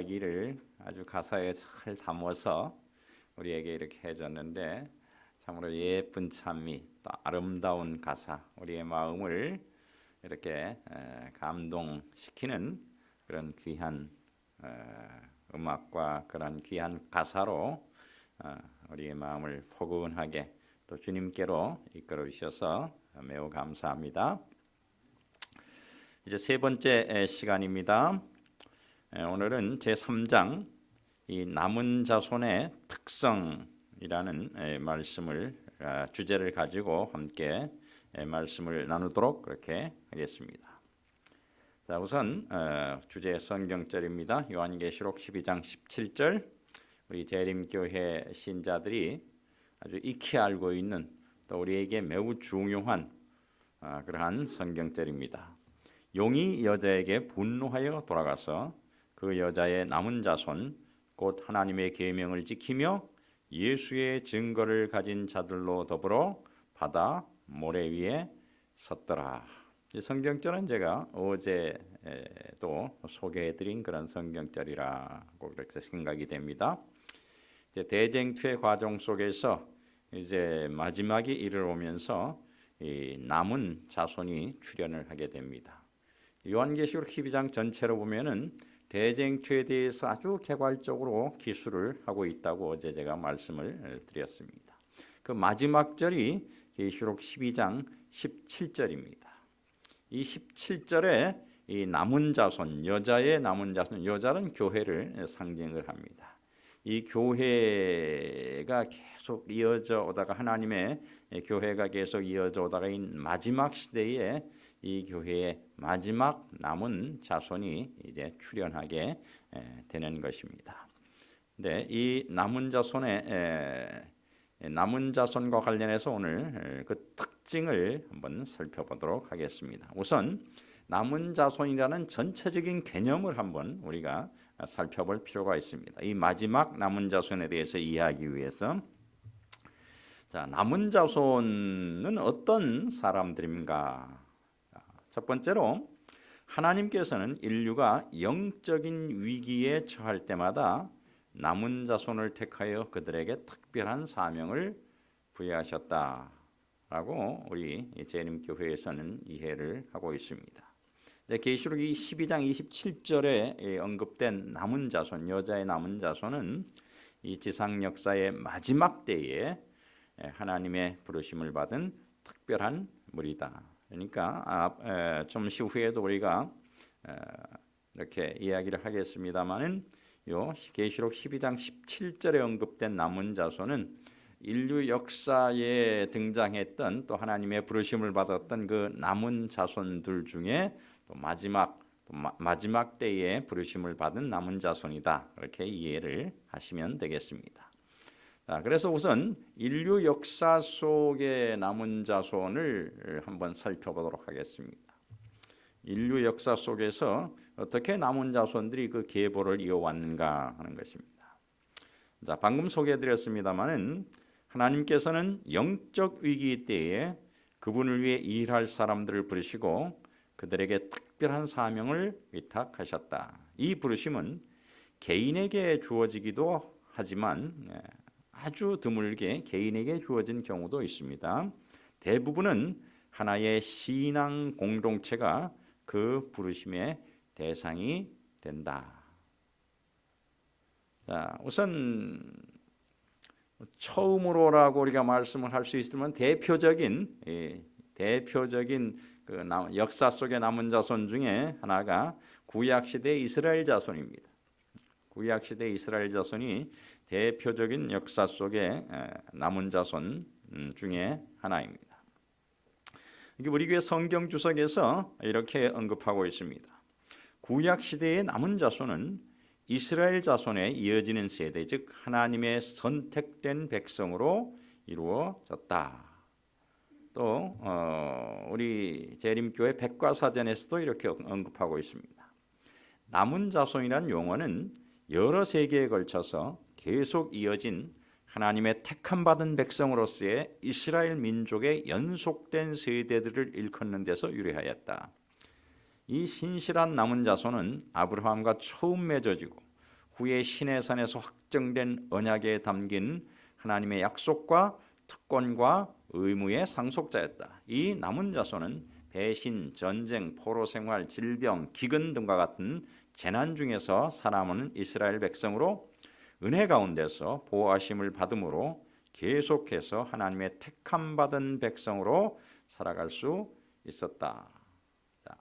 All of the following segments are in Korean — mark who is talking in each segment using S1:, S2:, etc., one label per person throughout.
S1: 이야기를 아주 가사에 잘 담아서 우리에게 이렇게 해줬는데 참으로 예쁜 찬미, 또 아름다운 가사, 우리의 마음을 이렇게 감동시키는 그런 귀한 음악과 그런 귀한 가사로 우리의 마음을 포근하게 또 주님께로 이끌어 주셔서 매우 감사합니다. 이제 세 번째 시간입니다. 오늘은 제3장 이 남은 자손의 특성이라는 말씀을 주제를 가지고 함께 말씀을 나누도록 그렇게 하겠습니다. 자, 우선 주제 성경절입니다. 요한계시록 12장 17절, 우리 재림교회 신자들이 아주 익히 알고 있는 또 우리에게 매우 중요한 그러한 성경절입니다. 용이 여자에게 분노하여 돌아가서 그 여자의 남은 자손 곧 하나님의 계명을 지키며 예수의 증거를 가진 자들로 더불어 바다 모래 위에 섰더라. 이 성경절은 제가 어제도 소개해드린 그런 성경절이라고 그렇게 생각이 됩니다. 이제 대쟁투의 과정 속에서 이제 마지막이 이르러오면서 이 남은 자손이 출현을 하게 됩니다. 요한계시록 12장 전체로 보면은 대쟁투에 대해서 아주 개괄적으로 기술을 하고 있다고 어제 제가 말씀을 드렸습니다. 그 마지막 절이 계시록 12장 17절입니다. 이 17절에 이 남은 자손, 여자의 남은 자손, 여자는 교회를 상징을 합니다. 이 교회가 계속 이어져 오다가 하나님의 교회가 계속 이어져 오다가 이 마지막 시대에 이 교회의 마지막 남은 자손이 이제 출현하게 되는 것입니다. 근데 이 남은 자손과 관련해서 오늘 그 특징을 한번 살펴보도록 하겠습니다. 우선 남은 자손이라는 전체적인 개념을 한번 우리가 살펴볼 필요가 있습니다. 이 마지막 남은 자손에 대해서 이해하기 위해서, 자, 남은 자손은 어떤 사람들인가? 첫 번째로 하나님께서는 인류가 영적인 위기에 처할 때마다 남은 자손을 택하여 그들에게 특별한 사명을 부여하셨다라고 우리 재림교회에서는 이해를 하고 있습니다. 계시록 12장 27절에 언급된 남은 자손, 여자의 남은 자손은 이 지상 역사의 마지막 때에 하나님의 부르심을 받은 특별한 무리다. 그러니까 좀 후에도 우리가 이렇게 이야기를 하겠습니다만은 요 계시록 12장 17절에 언급된 남은 자손은 인류 역사에 등장했던 또 하나님의 부르심을 받았던 그 남은 자손들 중에 또 마지막 때에 부르심을 받은 남은 자손이다. 이렇게 이해를 하시면 되겠습니다. 자, 그래서 우선 인류 역사 속의 남은 자손을 한번 살펴보도록 하겠습니다. 인류 역사 속에서 어떻게 남은 자손들이 그 계보를 이어왔는가 하는 것입니다. 자, 방금 소개해드렸습니다마는 하나님께서는 영적 위기 때에 그분을 위해 일할 사람들을 부르시고 그들에게 특별한 사명을 위탁하셨다. 이 부르심은 개인에게 주어지기도 하지만 아주 드물게 개인에게 주어진 경우도 있습니다. 대부분은 하나의 신앙 공동체가 그 부르심의 대상이 된다. 자, 우선 처음으로라고 우리가 말씀을 할 수 있으면 대표적인 그 역사 속의 남은 자손 중에 하나가 구약 시대 이스라엘 자손입니다. 구약 시대 이스라엘 자손이 대표적인 역사 속의 남은 자손 중에 하나입니다. 우리 교회 성경 주석에서 이렇게 언급하고 있습니다. 구약 시대의 남은 자손은 이스라엘 자손에 이어지는 세대, 즉 하나님의 선택된 백성으로 이루어졌다. 또 우리 재림교회 백과사전에서도 이렇게 언급하고 있습니다. 남은 자손이라는 용어는 여러 세기에 걸쳐서 계속 이어진 하나님의 택함받은 백성으로서의 이스라엘 민족의 연속된 세대들을 일컫는 데서 유래하였다. 이 신실한 남은 자손은 아브라함과 처음 맺어지고 후에 시내산에서 확정된 언약에 담긴 하나님의 약속과 특권과 의무의 상속자였다. 이 남은 자손은 배신, 전쟁, 포로 생활, 질병, 기근 등과 같은 재난 중에서 살아남은 이스라엘 백성으로 은혜 가운데서 보호하심을 받음으로 계속해서 하나님의 택함 받은 백성으로 살아갈 수 있었다.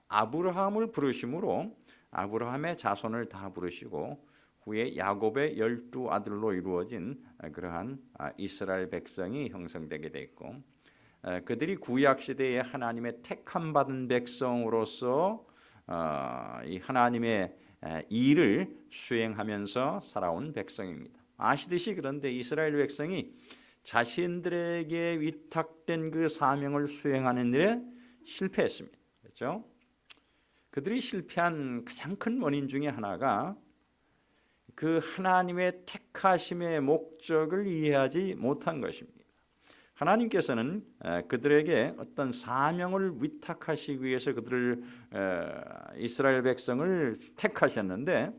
S1: 아브라함을 부르심으로 아브라함의 자손을 다 부르시고 후에 야곱의 12아들로 이루어진 그러한 이스라엘 백성이 형성되게 됐고, 그들이 구약 시대에 하나님의 택함 받은 백성으로서 이 하나님의 일을 수행하면서 살아온 백성입니다. 아시듯이 그런데 이스라엘 백성이 자신들에게 위탁된 그 사명을 수행하는 일에 실패했습니다. 그렇죠? 그들이 실패한 가장 큰 원인 중에 하나가 그 하나님의 택하심의 목적을 이해하지 못한 것입니다. 하나님께서는 그들에게 어떤 사명을 위탁하시기 위해서 그들을 이스라엘 백성을 택하셨는데,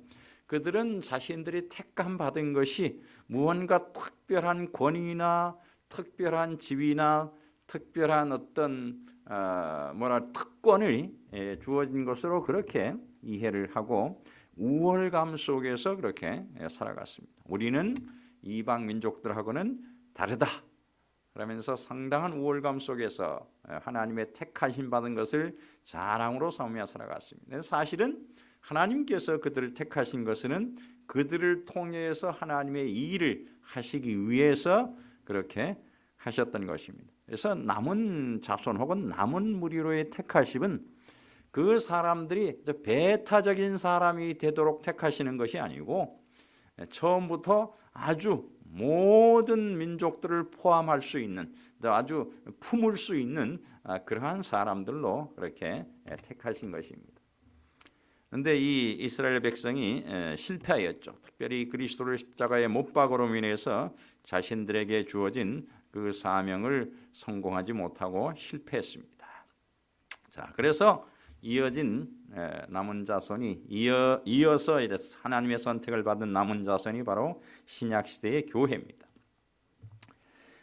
S1: 그들은 자신들이 택함 받은 것이 무언가 특별한 권위나 특별한 지위나 특별한 어떤 특권을 주어진 것으로 그렇게 이해를 하고 우월감 속에서 그렇게 살아갔습니다. 우리는 이방 민족들하고는 다르다 그러면서 상당한 우월감 속에서 하나님의 택하심 받은 것을 자랑으로 삼으며 살아갔습니다. 사실은 하나님께서 그들을 택하신 것은 그들을 통해서 하나님의 일을 하시기 위해서 그렇게 하셨던 것입니다. 그래서 남은 자손 혹은 남은 무리로의 택하심은 그 사람들이 배타적인 사람이 되도록 택하시는 것이 아니고 처음부터 아주 모든 민족들을 포함할 수 있는, 아주 품을 수 있는 그러한 사람들로 그렇게 택하신 것입니다. 그런데 이 이스라엘 백성이 실패하였죠. 특별히 그리스도를 십자가에 못 박으로 인해서 자신들에게 주어진 그 사명을 성공하지 못하고 실패했습니다. 자, 그래서 이어진 남은 자손이 이어서 하나님의 선택을 받은 남은 자손이 바로 신약 시대의 교회입니다.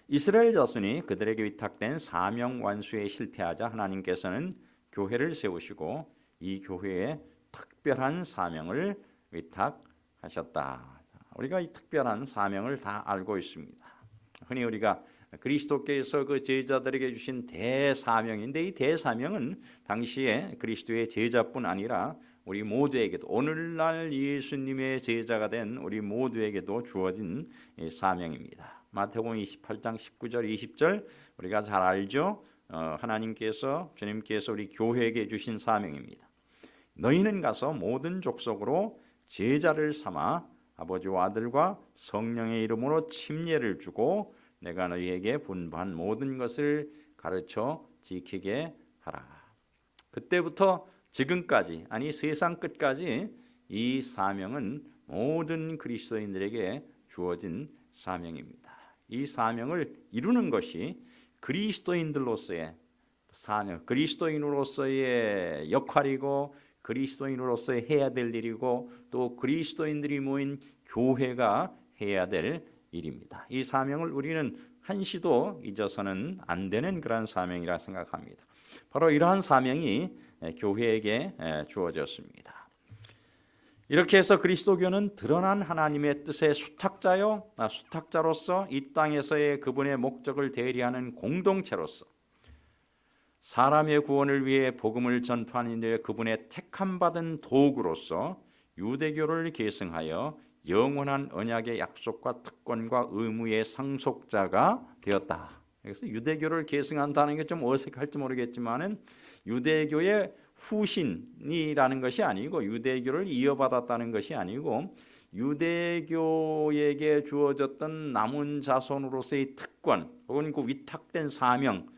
S1: 이스라엘 자손이 그들에게 위탁된 사명 완수에 실패하자 하나님께서는 교회를 세우시고 이 교회에 특별한 사명을 위탁하셨다. 우리가 이 특별한 사명을 다 알고 있습니다. 흔히 우리가 그리스도께서 그 제자들에게 주신 대사명인데, 이 대사명은 당시에 그리스도의 제자뿐 아니라 우리 모두에게도, 오늘날 예수님의 제자가 된 우리 모두에게도 주어진 사명입니다. 마태복음 28장 19절 20절 우리가 잘 알죠. 하나님께서, 주님께서 우리 교회에게 주신 사명입니다. 너희는 가서 모든 족속으로 제자를 삼아 아버지와 아들과 성령의 이름으로 침례를 주고 내가 너희에게 분부한 모든 것을 가르쳐 지키게 하라. 그때부터 지금까지, 아니 세상 끝까지 이 사명은 모든 그리스도인들에게 주어진 사명입니다. 이 사명을 이루는 것이 그리스도인들로서의 사명, 그리스도인으로서의 역할이고 그리스도인으로서 해야 될 일이고 또 그리스도인들이 모인 교회가 해야 될 일입니다. 이 사명을 우리는 한시도 잊어서는 안 되는 그런 사명이라 생각합니다. 바로 이러한 사명이 교회에게 주어졌습니다. 이렇게 해서 그리스도교는 드러난 하나님의 뜻의 수탁자로서 이 땅에서의 그분의 목적을 대리하는 공동체로서 사람의 구원을 위해 복음을 전파하는 데 그분의 택함받은 도구로서 유대교를 계승하여 영원한 언약의 약속과 특권과 의무의 상속자가 되었다. 그래서 유대교를 계승한다는 게 좀 어색할지 모르겠지만은 유대교의 후신이라는 것이 아니고 유대교를 이어받았다는 것이 아니고 유대교에게 주어졌던 남은 자손으로서의 특권 혹은 그 위탁된 사명,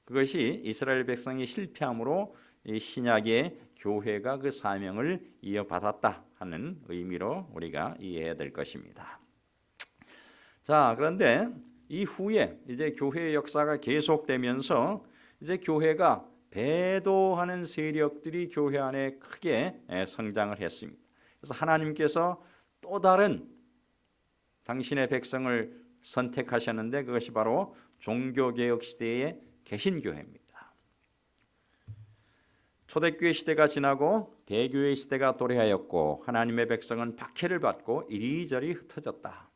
S1: 그것이 이스라엘 백성이 실패함으로 이 신약의 교회가 그 사명을 이어받았다 하는 의미로 우리가 이해해야 될 것입니다. 자, 그런데 이후에 이제 교회의 역사가 계속되면서 이제 교회가 배도하는 세력들이 교회 안에 크게 성장을 했습니다. 그래서 하나님께서 또 다른 당신의 백성을 선택하셨는데 그것이 바로 종교개혁 시대의 개신교회입니다. 초대교회 시대가 지나고 대교회 시대가 도래하였고 하나님의 백성은 박해를 받고 이리저리 흩어졌다.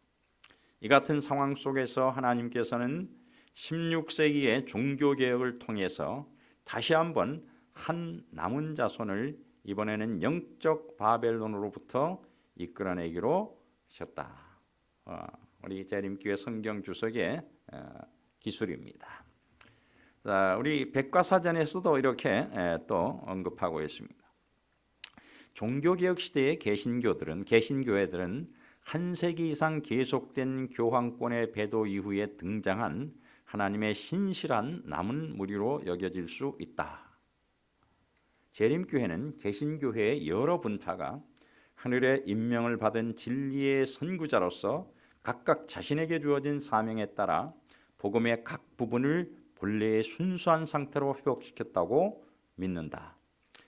S1: 이 같은 상황 속에서 하나님께서는 16세기의 종교개혁을 통해서 다시 한번 한 남은 자손을 이번에는 영적 바벨론으로부터 이끌어내기로 하셨다. 우리 재림교회 성경 주석의 기술입니다. 자, 우리 백과사전에서도 이렇게 또 언급하고 있습니다. 종교개혁 시대의 개신교회들은 한 세기 이상 계속된 교황권의 배도 이후에 등장한 하나님의 신실한 남은 무리로 여겨질 수 있다. 재림교회는 개신교회의 여러 분파가 하늘의 임명을 받은 진리의 선구자로서 각각 자신에게 주어진 사명에 따라 복음의 각 부분을 본래의 순수한 상태로 회복시켰다고 믿는다.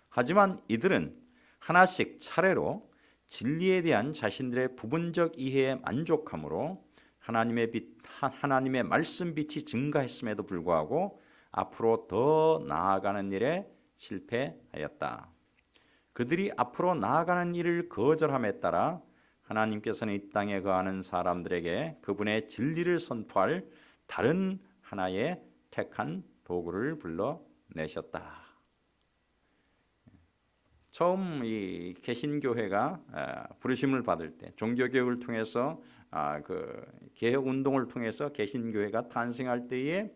S1: 하지만 이들은 하나씩 차례로 진리에 대한 자신들의 부분적 이해에 만족함으로 하나님의 말씀 빛이 증가했음에도 불구하고 앞으로 더 나아가는 일에 실패하였다. 그들이 앞으로 나아가는 일을 거절함에 따라 하나님께서는 이 땅에 거하는 사람들에게 그분의 진리를 선포할 다른 하나의 택한 도구를 불러내셨다. 처음 이 개신교회가 부르심을 받을 때 종교개혁을 통해서 그 개혁운동을 통해서 개신교회가 탄생할 때에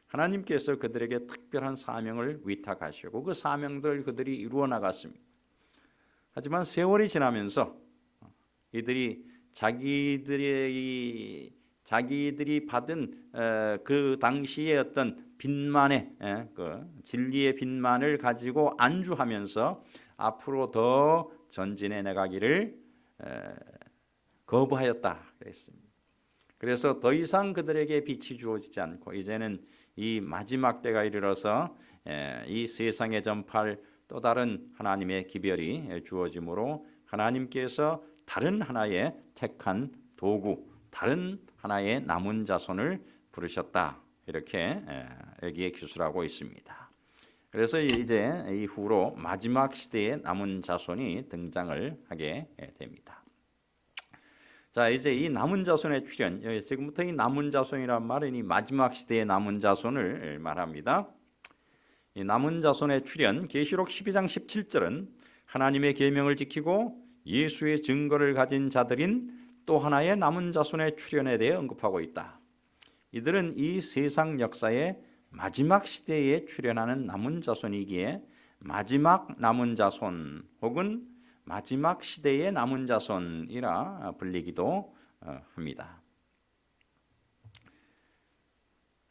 S1: 하나님께서 그들에게 특별한 사명을 위탁하시고 그 사명들을 그들이 이루어 나갔습니다. 하지만 세월이 지나면서 이들이 자기들이 받은 그 당시의 어떤 빛만의 그 진리의 빛만을 가지고 안주하면서 앞으로 더 전진해 나가기를 거부하였다 그랬습니다. 그래서 더 이상 그들에게 빛이 주어지지 않고 이제는 이 마지막 때가 이르러서 이 세상에 전파할 또 다른 하나님의 기별이 주어지므로 하나님께서 다른 하나의 택한 도구, 다른 하나의 남은 자손을 부르셨다. 이렇게 여기에 기술하고 있습니다. 그래서 이제 이후로 마지막 시대의 남은 자손이 등장을 하게 됩니다. 자, 이제 이 남은 자손의 출현, 지금부터 이 남은 자손이란 말은 이 마지막 시대의 남은 자손을 말합니다. 이 남은 자손의 출현, 계시록 12장 17절은 하나님의 계명을 지키고 예수의 증거를 가진 자들인 또 하나의 남은 자손의 출현에 대해 언급하고 있다. 이들은 이 세상 역사의 마지막 시대에 출현하는 남은 자손이기에 마지막 남은 자손 혹은 마지막 시대의 남은 자손이라 불리기도 합니다.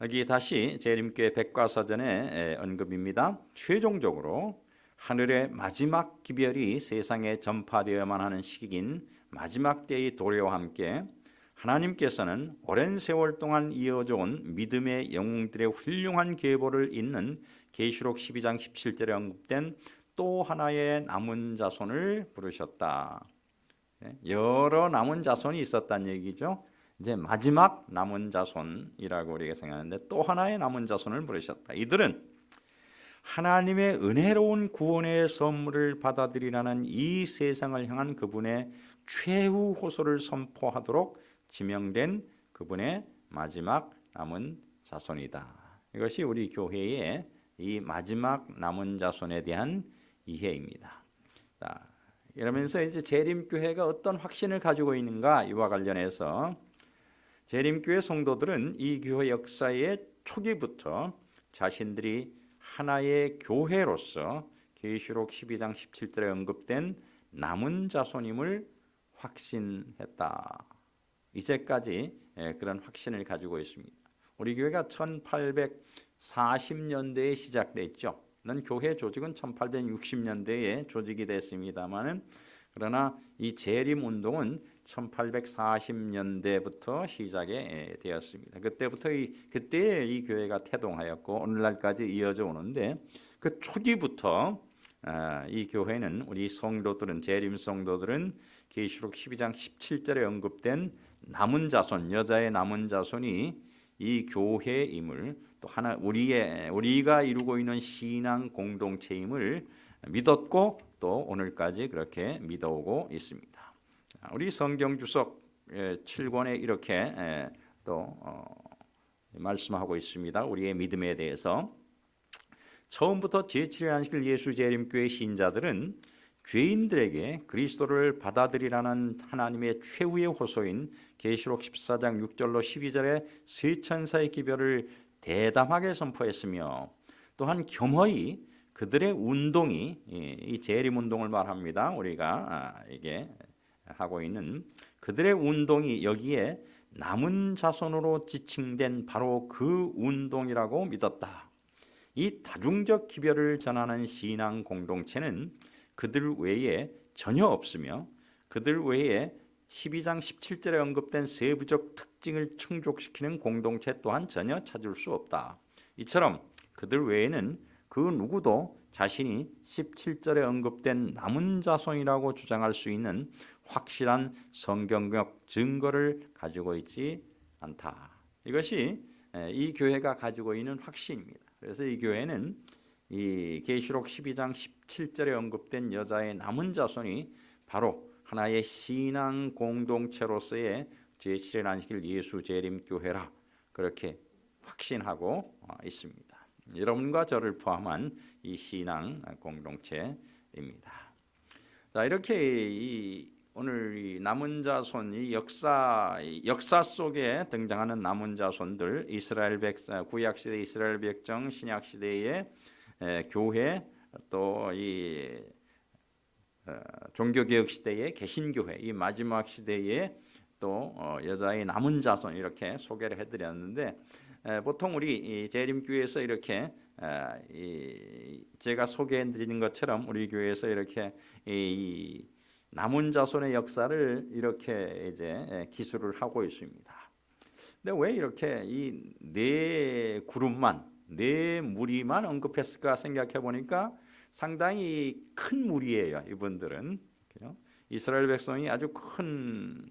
S1: 여기 다시 재림교회 백과사전의 언급입니다. 최종적으로 하늘의 마지막 기별이 세상에 전파되어야만 하는 시기인 마지막 때의 도래와 함께 하나님께서는 오랜 세월 동안 이어져 온 믿음의 영웅들의 훌륭한 계보를 잇는 계시록 12장 17절에 언급된 또 하나의 남은 자손을 부르셨다. 여러 남은 자손이 있었다는 얘기죠. 이제 마지막 남은 자손이라고 우리가 생각하는데 또 하나의 남은 자손을 부르셨다. 이들은 하나님의 은혜로운 구원의 선물을 받아들이라는 이 세상을 향한 그분의 최후 호소를 선포하도록 지명된 그분의 마지막 남은 자손이다. 이것이 우리 교회의 이 마지막 남은 자손에 대한 이해입니다. 자, 이러면서 이제 재림교회가 어떤 확신을 가지고 있는가 이와 관련해서 재림교회 성도들은 이 교회 역사의 초기부터 자신들이 하나의 교회로서 계시록 12장 17절에 언급된 남은 자손임을 확신했다. 이제까지 그런 확신을 가지고 있습니다. 우리 교회가 1840년대에 시작됐죠. 교회 조직은 1860년대에 조직이 됐습니다만은 그러나 이 재림 운동은 1840년대부터 시작이 되었습니다. 그때 이 교회가 태동하였고 오늘날까지 이어져 오는데 그 초기부터 이 교회는 우리 성도들은 재림 성도들은 계시록 12장 17절에 언급된 남은 자손, 여자의 남은 자손이 이 교회임을, 또 하나 우리가 이루고 있는 신앙 공동체임을 믿었고 또 오늘까지 그렇게 믿어오고 있습니다. 우리 성경 주석 7권에 이렇게 또 말씀하고 있습니다. 우리의 믿음에 대해서 처음부터 제7일 안식일 예수 재림교회 신자들은 죄인들에게 그리스도를 받아들이라는 하나님의 최후의 호소인 계시록 14장 6절로 12절의 세 천사의 기별을 대담하게 선포했으며, 또한 겸허히 그들의 운동이, 이 재림 운동을 말합니다. 우리가 이게 하고 있는 그들의 운동이 여기에 남은 자손으로 지칭된 바로 그 운동이라고 믿었다. 이 다중적 기별을 전하는 신앙 공동체는 그들 외에 전혀 없으며, 그들 외에 12장 17절에 언급된 세부적 특징을 충족시키는 공동체 또한 전혀 찾을 수 없다. 이처럼 그들 외에는 그 누구도 자신이 17절에 언급된 남은 자손이라고 주장할 수 있는 확실한 성경적 증거를 가지고 있지 않다. 이것이 이 교회가 가지고 있는 확신입니다. 그래서 이 교회는 이 계시록 12장 17절에 언급된 여자의 남은 자손이 바로 하나의 신앙 공동체로서의 제7일 안식일 예수 재림 교회라 그렇게 확신하고 있습니다. 여러분과 저를 포함한 이 신앙 공동체입니다. 자, 이렇게 오늘 이 남은 자손이 역사 속에 등장하는 남은 자손들, 이스라엘 백성, 구약 시대 이스라엘 백성, 신약 시대의 교회, 또 이 종교개혁 시대의 개신교회, 이 마지막 시대의 또 여자의 남은 자손 이렇게 소개를 해드렸는데, 보통 우리 재림교회에서 이렇게 제가 소개해드리는 것처럼 우리 교회에서 이렇게 이 남은 자손의 역사를 이렇게 이제 기술을 하고 있습니다. 근데 왜 이렇게 이 네 그룹만, 네 무리만 언급했을까 생각해 보니까 상당히 큰 무리예요. 이분들은 이스라엘 백성이 아주 큰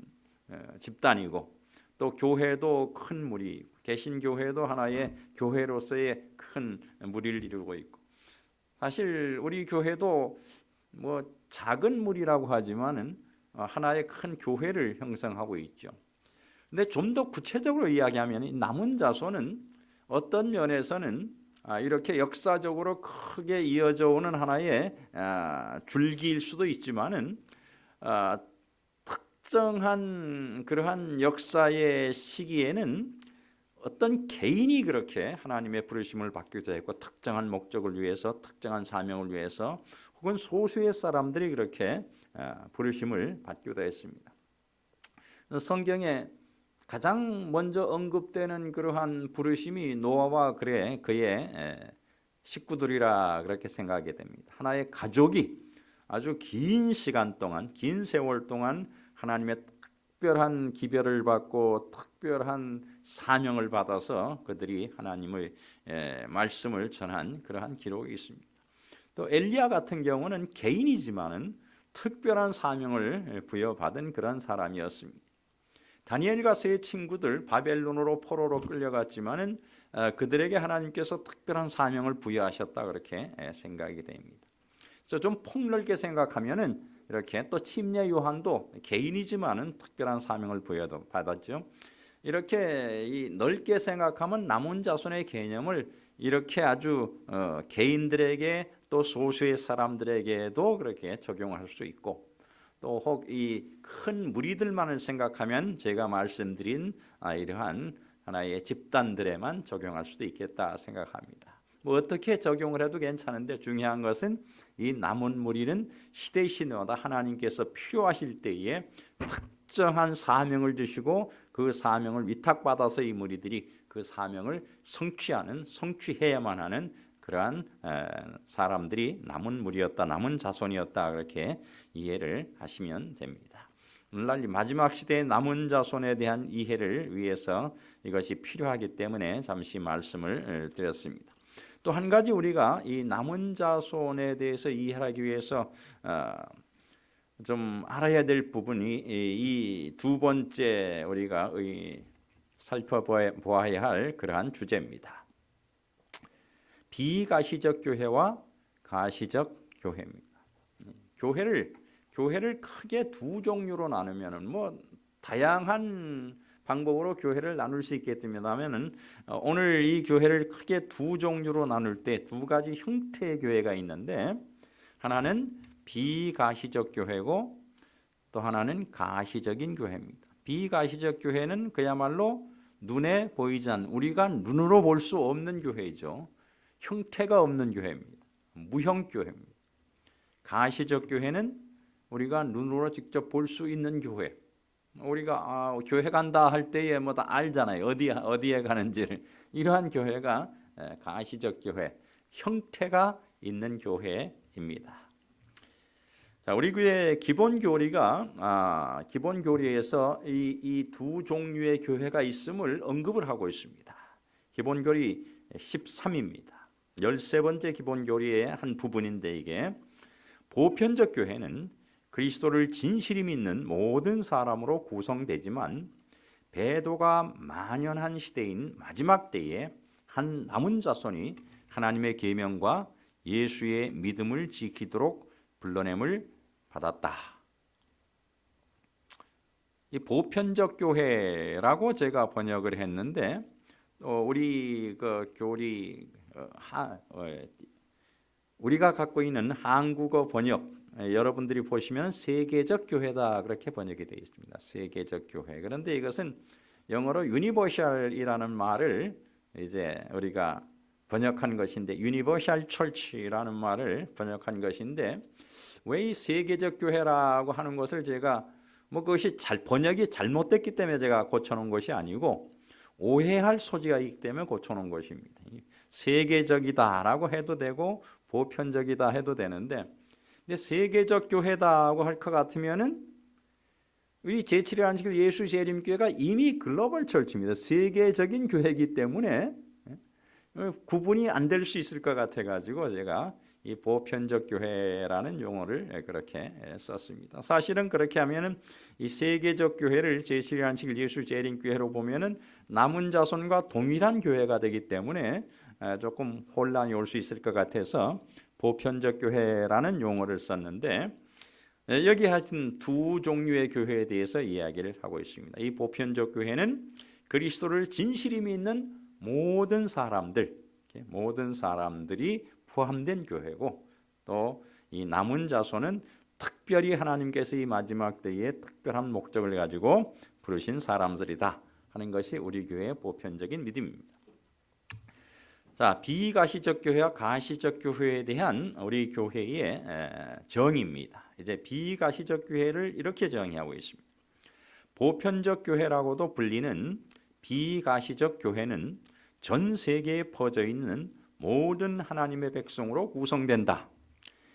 S1: 집단이고, 또 교회도 큰 무리, 개신교회도 하나의 교회로서의 큰 무리를 이루고 있고, 사실 우리 교회도 뭐 작은 무리라고 하지만은 하나의 큰 교회를 형성하고 있죠. 근데 좀 더 구체적으로 이야기하면 이 남은 자손은 어떤 면에서는 이렇게 역사적으로 크게 이어져 오는 하나의 줄기일 수도 있지만은 특정한 그러한 역사의 시기에는 어떤 개인이 그렇게 하나님의 부르심을 받기도 했고, 특정한 목적을 위해서, 특정한 사명을 위해서, 혹은 소수의 사람들이 그렇게 부르심을 받기도 했습니다. 성경에 가장 먼저 언급되는 그러한 부르심이 노아와 그의 식구들이라 그렇게 생각하게 됩니다. 하나의 가족이 아주 긴 시간 동안, 긴 세월 동안 하나님의 특별한 기별을 받고 특별한 사명을 받아서 그들이 하나님의 말씀을 전한 그러한 기록이 있습니다. 또 엘리야 같은 경우는 개인이지만은 특별한 사명을 부여받은 그런 사람이었습니다. 다니엘과 세 친구들 바벨론으로 포로로 끌려갔지만은 그들에게 하나님께서 특별한 사명을 부여하셨다 그렇게 생각이 됩니다. 그래서 좀 폭넓게 생각하면은 이렇게 또 침례 요한도 개인이지만은 특별한 사명을 부여받았죠. 이렇게 이 넓게 생각하면 남은 자손의 개념을 이렇게 아주 개인들에게 또 소수의 사람들에게도 그렇게 적용할 수 있고, 또 혹 이 큰 무리들만을 생각하면 제가 말씀드린 이러한 하나의 집단들에만 적용할 수도 있겠다 생각합니다. 뭐 어떻게 적용을 해도 괜찮은데, 중요한 것은 이 남은 무리는 시대 시대마다 하나님께서 필요하실 때에 특정한 사명을 주시고 그 사명을 위탁받아서 이 무리들이 그 사명을 성취해야만 하는 그러한 사람들이 남은 무리였다, 남은 자손이었다 그렇게 이해를 하시면 됩니다. 오늘날 마지막 시대의 남은 자손에 대한 이해를 위해서 이것이 필요하기 때문에 잠시 말씀을 드렸습니다. 또 한 가지 우리가 이 남은 자손에 대해서 이해하기 위해서 좀 알아야 될 부분이 이 두 번째 우리가 살펴보아야 할 그러한 주제입니다. 비가시적 교회와 가시적 교회입니다. 교회를 크게 두 종류로 나누면은 뭐 다양한 방법으로 교회를 나눌 수 있겠습니다만은 오늘 이 교회를 크게 두 종류로 나눌 때 두 가지 형태의 교회가 있는데 하나는 비가시적 교회고 또 하나는 가시적인 교회입니다. 비가시적 교회는 그야말로 눈에 보이지 않는 우리가 눈으로 볼 수 없는 교회죠. 형태가 없는 교회입니다. 무형 교회입니다. 가시적 교회는 우리가 눈으로 직접 볼 수 있는 교회. 우리가 교회 간다 할 때에 뭐 다 알잖아요. 어디에 가는지를. 이러한 교회가 가시적 교회, 형태가 있는 교회입니다. 자, 우리 교회 기본 교리에서 이 두 종류의 교회가 있음을 언급을 하고 있습니다. 기본 교리 13입니다. 13번째 기본 교리의 한 부분인데 이게 보편적 교회는 그리스도를 진실히 믿는 모든 사람으로 구성되지만 배도가 만연한 시대인 마지막 때에 한 남은 자손이 하나님의 계명과 예수의 믿음을 지키도록 불러냄을 받았다. 이 보편적 교회라고 제가 번역을 했는데 우리 그 교리 우리가 갖고 있는 한국어 번역 여러분들이 보시면 세계적 교회다 그렇게 번역이 되어 있습니다. 세계적 교회. 그런데 이것은 영어로 유니버셜이라는 말을 이제 우리가 번역한 것인데 유니버셜 처치라는 말을 번역한 것인데 왜 이 세계적 교회라고 하는 것을 제가 뭐 그것이 번역이 잘못됐기 때문에 제가 고쳐놓은 것이 아니고 오해할 소지가 있기 때문에 고쳐놓은 것입니다. 세계적이다라고 해도 되고 보편적이다 해도 되는데 근데 세계적 교회다고 할 것 같으면은 우리 제7회 안식일 예수 재림교회가 이미 글로벌 철치입니다. 세계적인 교회이기 때문에 구분이 안 될 수 있을 것 같아가지고 제가 이 보편적 교회라는 용어를 그렇게 썼습니다. 사실은 그렇게 하면은 이 세계적 교회를 제7회 안식일 예수 재림교회로 보면은 남은 자손과 동일한 교회가 되기 때문에 조금 혼란이 올 수 있을 것 같아서 보편적 교회라는 용어를 썼는데 여기 하여튼 두 종류의 교회에 대해서 이야기를 하고 있습니다. 이 보편적 교회는 그리스도를 진실히 믿는 모든 사람들이 포함된 교회고 또 이 남은 자손은 특별히 하나님께서 이 마지막 때에 특별한 목적을 가지고 부르신 사람들이다 하는 것이 우리 교회의 보편적인 믿음입니다. 자, 비가시적 교회와 가시적 교회에 대한 우리 교회의 정의입니다. 이제 비가시적 교회를 이렇게 정의하고 있습니다. 보편적 교회라고도 불리는 비가시적 교회는 전 세계에 퍼져 있는 모든 하나님의 백성으로 구성된다.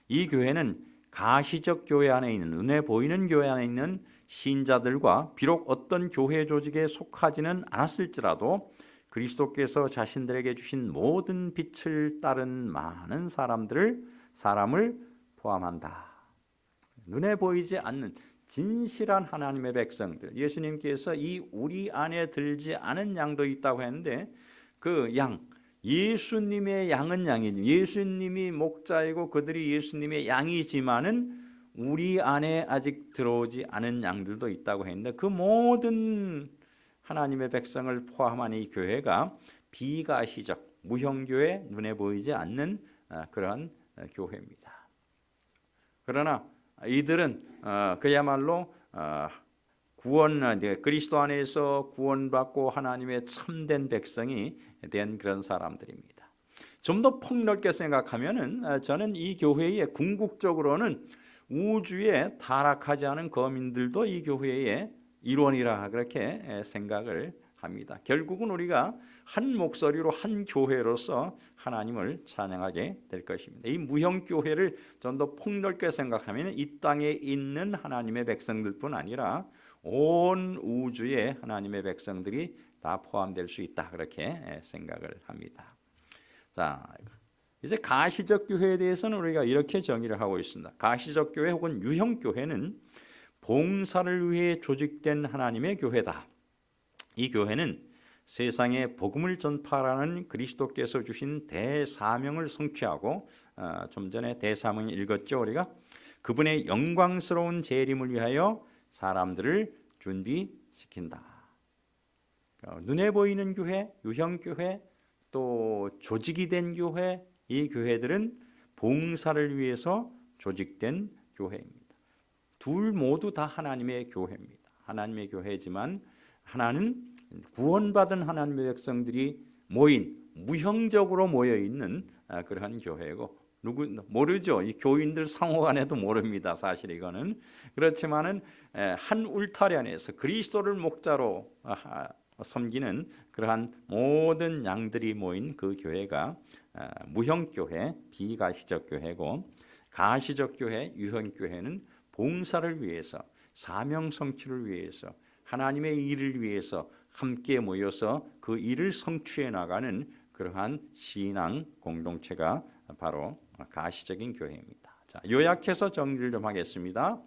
S1: 이 교회는 가시적 교회 안에 있는 눈에 보이는 교회 안에 있는 신자들과 비록 어떤 교회 조직에 속하지는 않았을지라도 그리스도께서 자신들에게 주신 모든 빛을 따른 많은 사람을 포함한다. 눈에 보이지 않는 진실한 하나님의 백성들. 예수님께서 이 우리 안에 들지 않은 양도 있다고 했는데 그 양, 예수님의 양은 양이지. 예수님이 목자이고 그들이 예수님의 양이지만은 우리 안에 아직 들어오지 않은 양들도 있다고 했는데 그 모든 하나님의 백성을 포함한 이 교회가 비가시적, 무형교회, 눈에 보이지 않는 그런 교회입니다. 그러나 이들은 그야말로 그리스도 안에서 구원받고 하나님의 참된 백성이 된 그런 사람들입니다. 좀 더 폭넓게 생각하면은 저는 이 교회의 궁극적으로는 우주에 타락하지 않은 거민들도 이 교회의 일원이라 그렇게 생각을 합니다. 결국은 우리가 한 목소리로 한 교회로서 하나님을 찬양하게 될 것입니다. 이 무형교회를 좀 더 폭넓게 생각하면 이 땅에 있는 하나님의 백성들뿐 아니라 온 우주의 하나님의 백성들이 다 포함될 수 있다 그렇게 생각을 합니다. 자, 이제 가시적 교회에 대해서는 우리가 이렇게 정의를 하고 있습니다. 가시적 교회 혹은 유형 교회는 봉사를 위해 조직된 하나님의 교회다. 이 교회는 세상에 복음을 전파하라는 그리스도께서 주신 대사명을 성취하고 좀 전에 대사명 읽었죠. 우리가 그분의 영광스러운 재림을 위하여 사람들을 준비시킨다. 눈에 보이는 교회, 유형 교회, 또 조직이 된 교회, 이 교회들은 봉사를 위해서 조직된 교회입니다. 둘 모두 다 하나님의 교회입니다. 하나님의 교회지만 하나는 구원받은 하나님의 백성들이 모인 무형적으로 모여 있는 그러한 교회고, 누구 모르죠. 이 교인들 상호간에도 모릅니다. 사실 이거는. 그렇지만은 한 울타리 안에서 그리스도를 목자로 섬기는 그러한 모든 양들이 모인 그 교회가 무형교회, 비가시적 교회고, 가시적 교회, 유형교회는 봉사를 위해서, 사명 성취를 위해서, 하나님의 일을 위해서 함께 모여서 그 일을 성취해 나가는 그러한 신앙 공동체가 바로 가시적인 교회입니다. 자, 요약해서 정리를 좀 하겠습니다.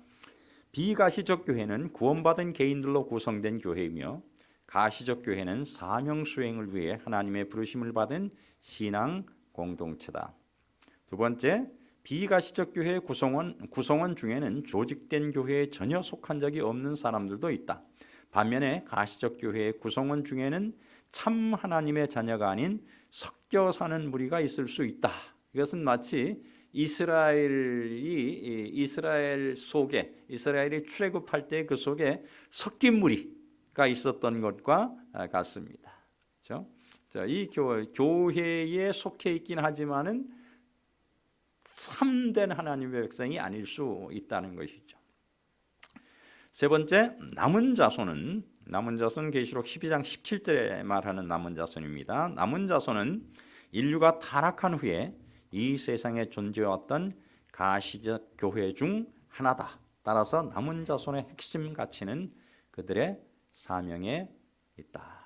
S1: 비가시적 교회는 구원받은 개인들로 구성된 교회이며, 가시적 교회는 사명 수행을 위해 하나님의 부르심을 받은 신앙 공동체다. 두 번째, 비가시적 교회 구성원 중에는 조직된 교회에 전혀 속한 적이 없는 사람들도 있다. 반면에 가시적 교회의 구성원 중에는 참 하나님의 자녀가 아닌 섞여 사는 무리가 있을 수 있다. 이것은 마치 이스라엘 속에, 이스라엘이 출애굽할 때 그 속에 섞인 무리가 있었던 것과 같습니다. 그렇죠? 자, 이 교회에 속해 있긴 하지만은 참된 하나님의 백성이 아닐 수 있다는 것이죠. 세 번째, 남은 자손은 계시록 12장 17절에 말하는 남은 자손입니다. 남은 자손은 인류가 타락한 후에 이 세상에 존재해왔던 가시적 교회 중 하나다. 따라서 남은 자손의 핵심 가치는 그들의 사명에 있다.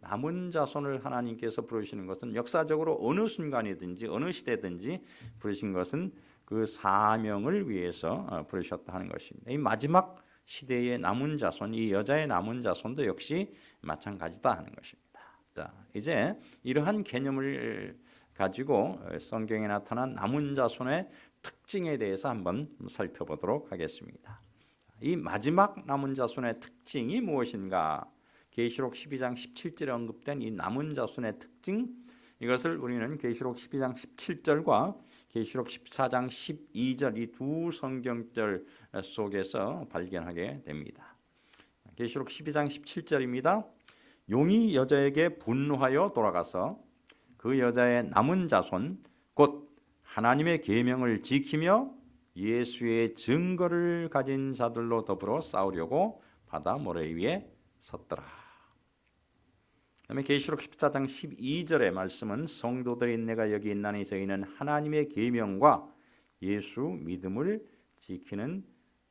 S1: 남은 자손을 하나님께서 부르시는 것은 역사적으로 어느 순간이든지 어느 시대든지 부르신 것은 그 사명을 위해서 부르셨다 하는 것입니다. 이 마지막 시대의 남은 자손, 이 여자의 남은 자손도 역시 마찬가지다 하는 것입니다. 자, 이제 이러한 개념을 가지고 성경에 나타난 남은 자손의 특징에 대해서 한번 살펴보도록 하겠습니다. 이 마지막 남은 자손의 특징이 무엇인가? 계시록 12장 17절에 언급된 이 남은 자손의 특징, 이것을 우리는 계시록 12장 17절과 계시록 14장 12절 이 두 성경절 속에서 발견하게 됩니다. 계시록 12장 17절입니다. 용이 여자에게 분노하여 돌아가서 그 여자의 남은 자손 곧 하나님의 계명을 지키며 예수의 증거를 가진 자들로 더불어 싸우려고 바다 모래 위에 섰더라. 그다음에 계시록 14장 12절의 말씀은 성도들인 내가 여기 있나니 저희는 하나님의 계명과 예수 믿음을 지키는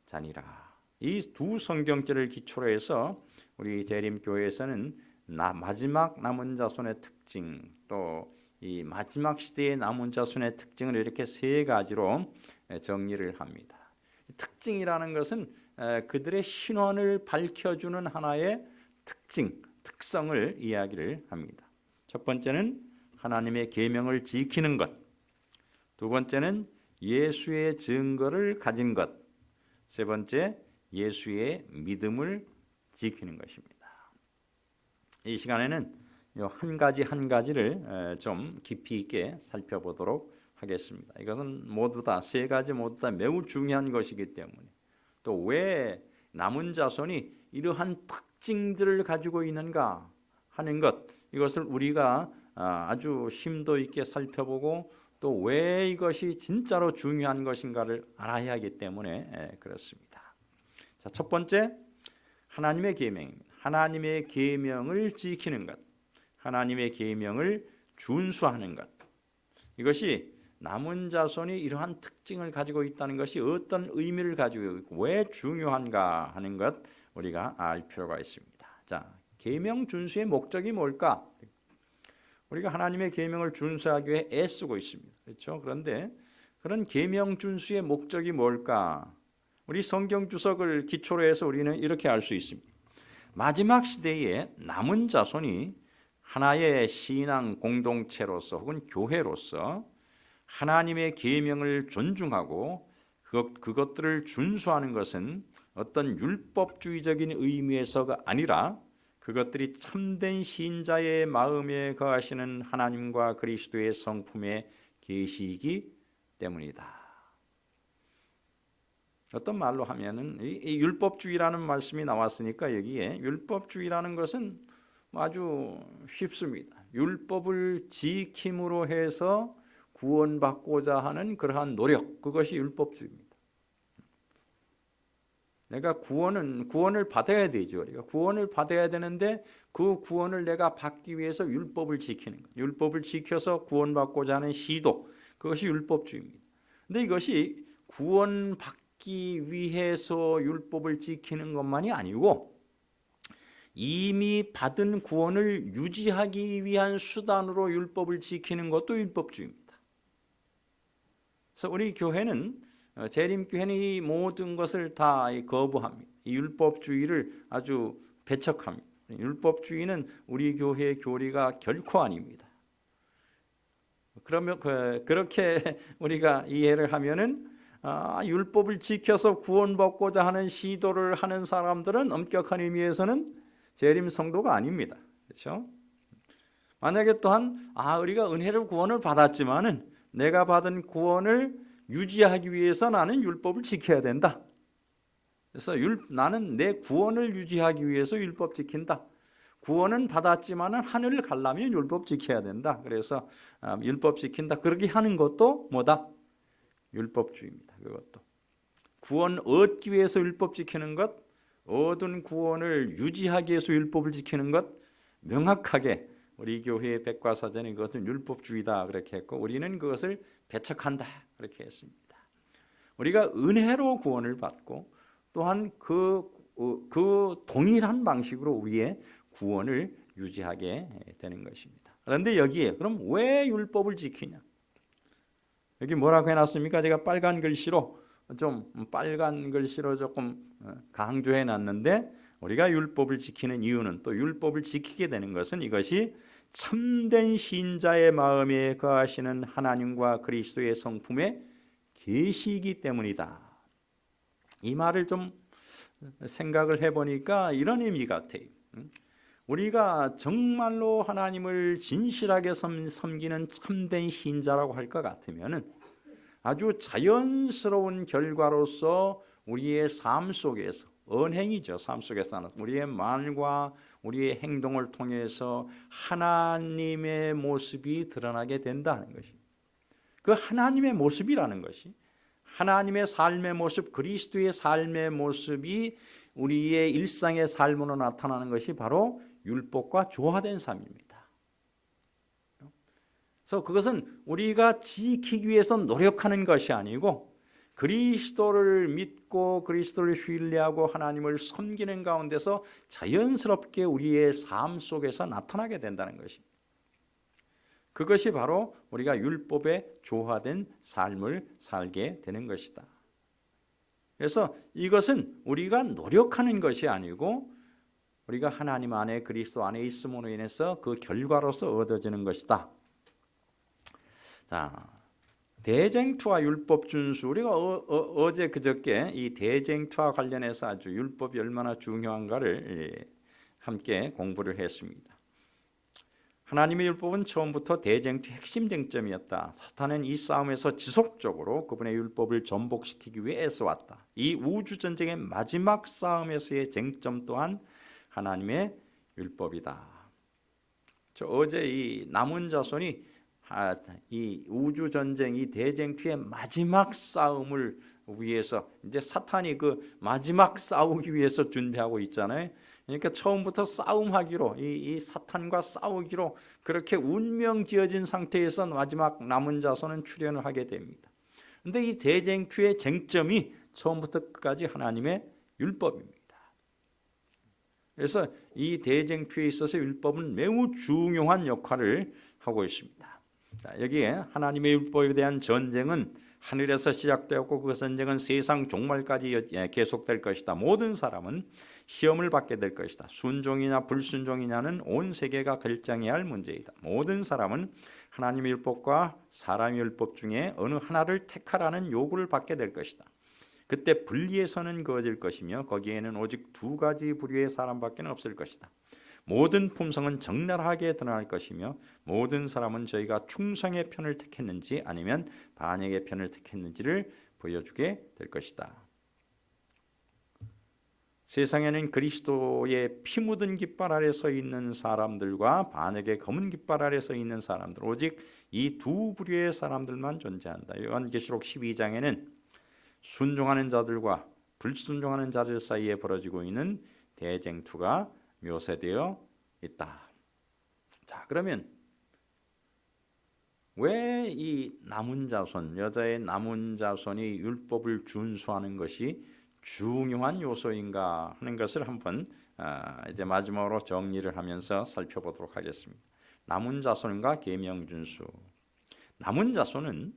S1: 자니라. 이 두 성경절을 기초로 해서 우리 재림교회에서는 마지막 남은 자손의 특징, 또 이 마지막 시대의 남은 자손의 특징을 이렇게 세 가지로 정리를 합니다. 특징이라는 것은 그들의 신원을 밝혀주는 하나의 특성을 이야기를 합니다. 첫 번째는 하나님의 계명을 지키는 것, 두 번째는 예수의 증거를 가진 것, 세 번째 예수의 믿음을 지키는 것입니다. 이 시간에는 한 가지를 좀 깊이 있게 살펴보도록 하겠습니다. 이것은 모두 다 세 가지 모두 다 매우 중요한 것이기 때문에, 또 왜 남은 자손이 이러한 특징들을 가지고 있는가 하는 것, 이것을 우리가 아주 심도 있게 살펴보고 또 왜 이것이 진짜로 중요한 것인가를 알아야 하기 때문에 그렇습니다. 자, 첫 번째, 하나님의 계명입니다. 하나님의 계명을 지키는 것, 하나님의 계명을 준수하는 것, 이것이 남은 자손이 이러한 특징을 가지고 있다는 것이 어떤 의미를 가지고 있고 왜 중요한가 하는 것 우리가 알 필요가 있습니다. 자, 계명 준수의 목적이 뭘까? 우리가 하나님의 계명을 준수하기 위해 애쓰고 있습니다. 그렇죠? 그런데 그런 계명 준수의 목적이 뭘까? 우리 성경 주석을 기초로 해서 우리는 이렇게 알 수 있습니다. 마지막 시대에 남은 자손이 하나의 신앙 공동체로서 혹은 교회로서 하나님의 계명을 존중하고 그것들을 준수하는 것은 어떤 율법주의적인 의미에서가 아니라 그것들이 참된 신자의 마음에 거하시는 하나님과 그리스도의 성품의 계시이기 때문이다. 어떤 말로 하면은 이 율법주의라는 말씀이 나왔으니까 여기에 율법주의라는 것은 아주 쉽습니다. 율법을 지킴으로 해서 구원받고자 하는 그러한 노력, 그것이 율법주의입니다. 내가 구원을 받아야 되죠. 우리가 구원을 받아야 되는데 그 구원을 내가 받기 위해서 율법을 지키는 것, 율법을 지켜서 구원받고자 하는 시도, 그것이 율법주의입니다. 근데 이것이 구원받기 위해서 율법을 지키는 것만이 아니고 이미 받은 구원을 유지하기 위한 수단으로 율법을 지키는 것도 율법주의입니다. 그래서 우리 교회는 재림교회는 이 모든 것을 다 거부합니다. 이 율법주의를 아주 배척합니다. 율법주의는 우리 교회의 교리가 결코 아닙니다. 그러면 그렇게 우리가 이해를 하면은 율법을 지켜서 구원받고자 하는 시도를 하는 사람들은 엄격한 의미에서는 재림 성도가 아닙니다. 그렇죠? 만약에 또한 우리가 은혜로 구원을 받았지만은 내가 받은 구원을 유지하기 위해서 나는 율법을 지켜야 된다. 그래서 나는 내 구원을 유지하기 위해서 율법 지킨다. 구원은 받았지만은 하늘을 가려면 율법 지켜야 된다. 그래서 율법 지킨다. 그렇게 하는 것도 뭐다? 율법주의입니다. 그것도 구원 얻기 위해서 율법 지키는 것, 얻은 구원을 유지하기 위해서 율법을 지키는 것, 명확하게 우리 교회의 백과사전에 그것은 율법주의다 그렇게 했고 우리는 그것을 배척한다 그렇게 했습니다. 우리가 은혜로 구원을 받고 또한 그 동일한 방식으로 우리의 구원을 유지하게 되는 것입니다. 그런데 여기에 그럼 왜 율법을 지키냐? 여기 뭐라고 해놨습니까? 제가 빨간 글씨로 조금 강조해 놨는데 우리가 율법을 지키는 이유는 또 율법을 지키게 되는 것은 이것이 참된 신자의 마음에 거하시는 하나님과 그리스도의 성품의 계시이기 때문이다. 이 말을 좀 생각을 해보니까 이런 의미 같아요. 우리가 정말로 하나님을 진실하게 섬기는 참된 신자라고 할 것 같으면은 아주 자연스러운 결과로서 우리의 삶 속에서 언행이죠. 삶 속에서는 우리의 말과 우리의 행동을 통해서 하나님의 모습이 드러나게 된다는 것입니다. 그 하나님의 모습이라는 것이 하나님의 삶의 모습, 그리스도의 삶의 모습이 우리의 일상의 삶으로 나타나는 것이 바로 율법과 조화된 삶입니다. 그래서 그것은 우리가 지키기 위해서 노력하는 것이 아니고 그리스도를 믿고 그리스도를 신뢰하고 하나님을 섬기는 가운데서 자연스럽게 우리의 삶 속에서 나타나게 된다는 것입니다. 그것이 바로 우리가 율법에 조화된 삶을 살게 되는 것이다. 그래서 이것은 우리가 노력하는 것이 아니고 우리가 하나님 안에 그리스도 안에 있음으로 인해서 그 결과로서 얻어지는 것이다. 자, 대쟁투와 율법 준수, 우리가 어제 그저께 이 대쟁투와 관련해서 아주 율법이 얼마나 중요한가를 함께 공부를 했습니다. 하나님의 율법은 처음부터 대쟁투의 핵심 쟁점이었다. 사탄은 이 싸움에서 지속적으로 그분의 율법을 전복시키기 위해 애써왔다. 이 우주전쟁의 마지막 싸움에서의 쟁점 또한 하나님의 율법이다. 어제 이 남은 자손이 이 우주전쟁, 이 대쟁투의 마지막 싸움을 위해서 이제 사탄이 그 마지막 싸우기 위해서 준비하고 있잖아요. 그러니까 처음부터 싸움하기로 이 사탄과 싸우기로 그렇게 운명 지어진 상태에서 마지막 남은 자손은 출현을 하게 됩니다. 그런데 이 대쟁투의 쟁점이 처음부터 끝까지 하나님의 율법입니다. 그래서 이 대쟁투에 있어서 율법은 매우 중요한 역할을 하고 있습니다. 자, 여기에 하나님의 율법에 대한 전쟁은 하늘에서 시작되었고 그 전쟁은 세상 종말까지 계속될 것이다. 모든 사람은 시험을 받게 될 것이다. 순종이냐 불순종이냐는 온 세계가 결정해야 할 문제이다. 모든 사람은 하나님의 율법과 사람의 율법 중에 어느 하나를 택하라는 요구를 받게 될 것이다. 그때 분리의 선은 그어질 것이며 거기에는 오직 두 가지 부류의 사람밖에 없을 것이다. 모든 품성은 적나라하게 드러날 것이며 모든 사람은 저희가 충성의 편을 택했는지 아니면 반역의 편을 택했는지를 보여주게 될 것이다. 세상에는 그리스도의 피 묻은 깃발 아래 서 있는 사람들과 반역의 검은 깃발 아래 서 있는 사람들, 오직 이 두 부류의 사람들만 존재한다. 요한계시록 12장에는 순종하는 자들과 불순종하는 자들 사이에 벌어지고 있는 대쟁투가 묘사되어 있다. 자, 그러면 왜 이 남은 자손, 여자의 남은 자손이 율법을 준수하는 것이 중요한 요소인가 하는 것을 한번 이제 마지막으로 정리를 하면서 살펴보도록 하겠습니다. 남은 자손과 계명 준수. 남은 자손은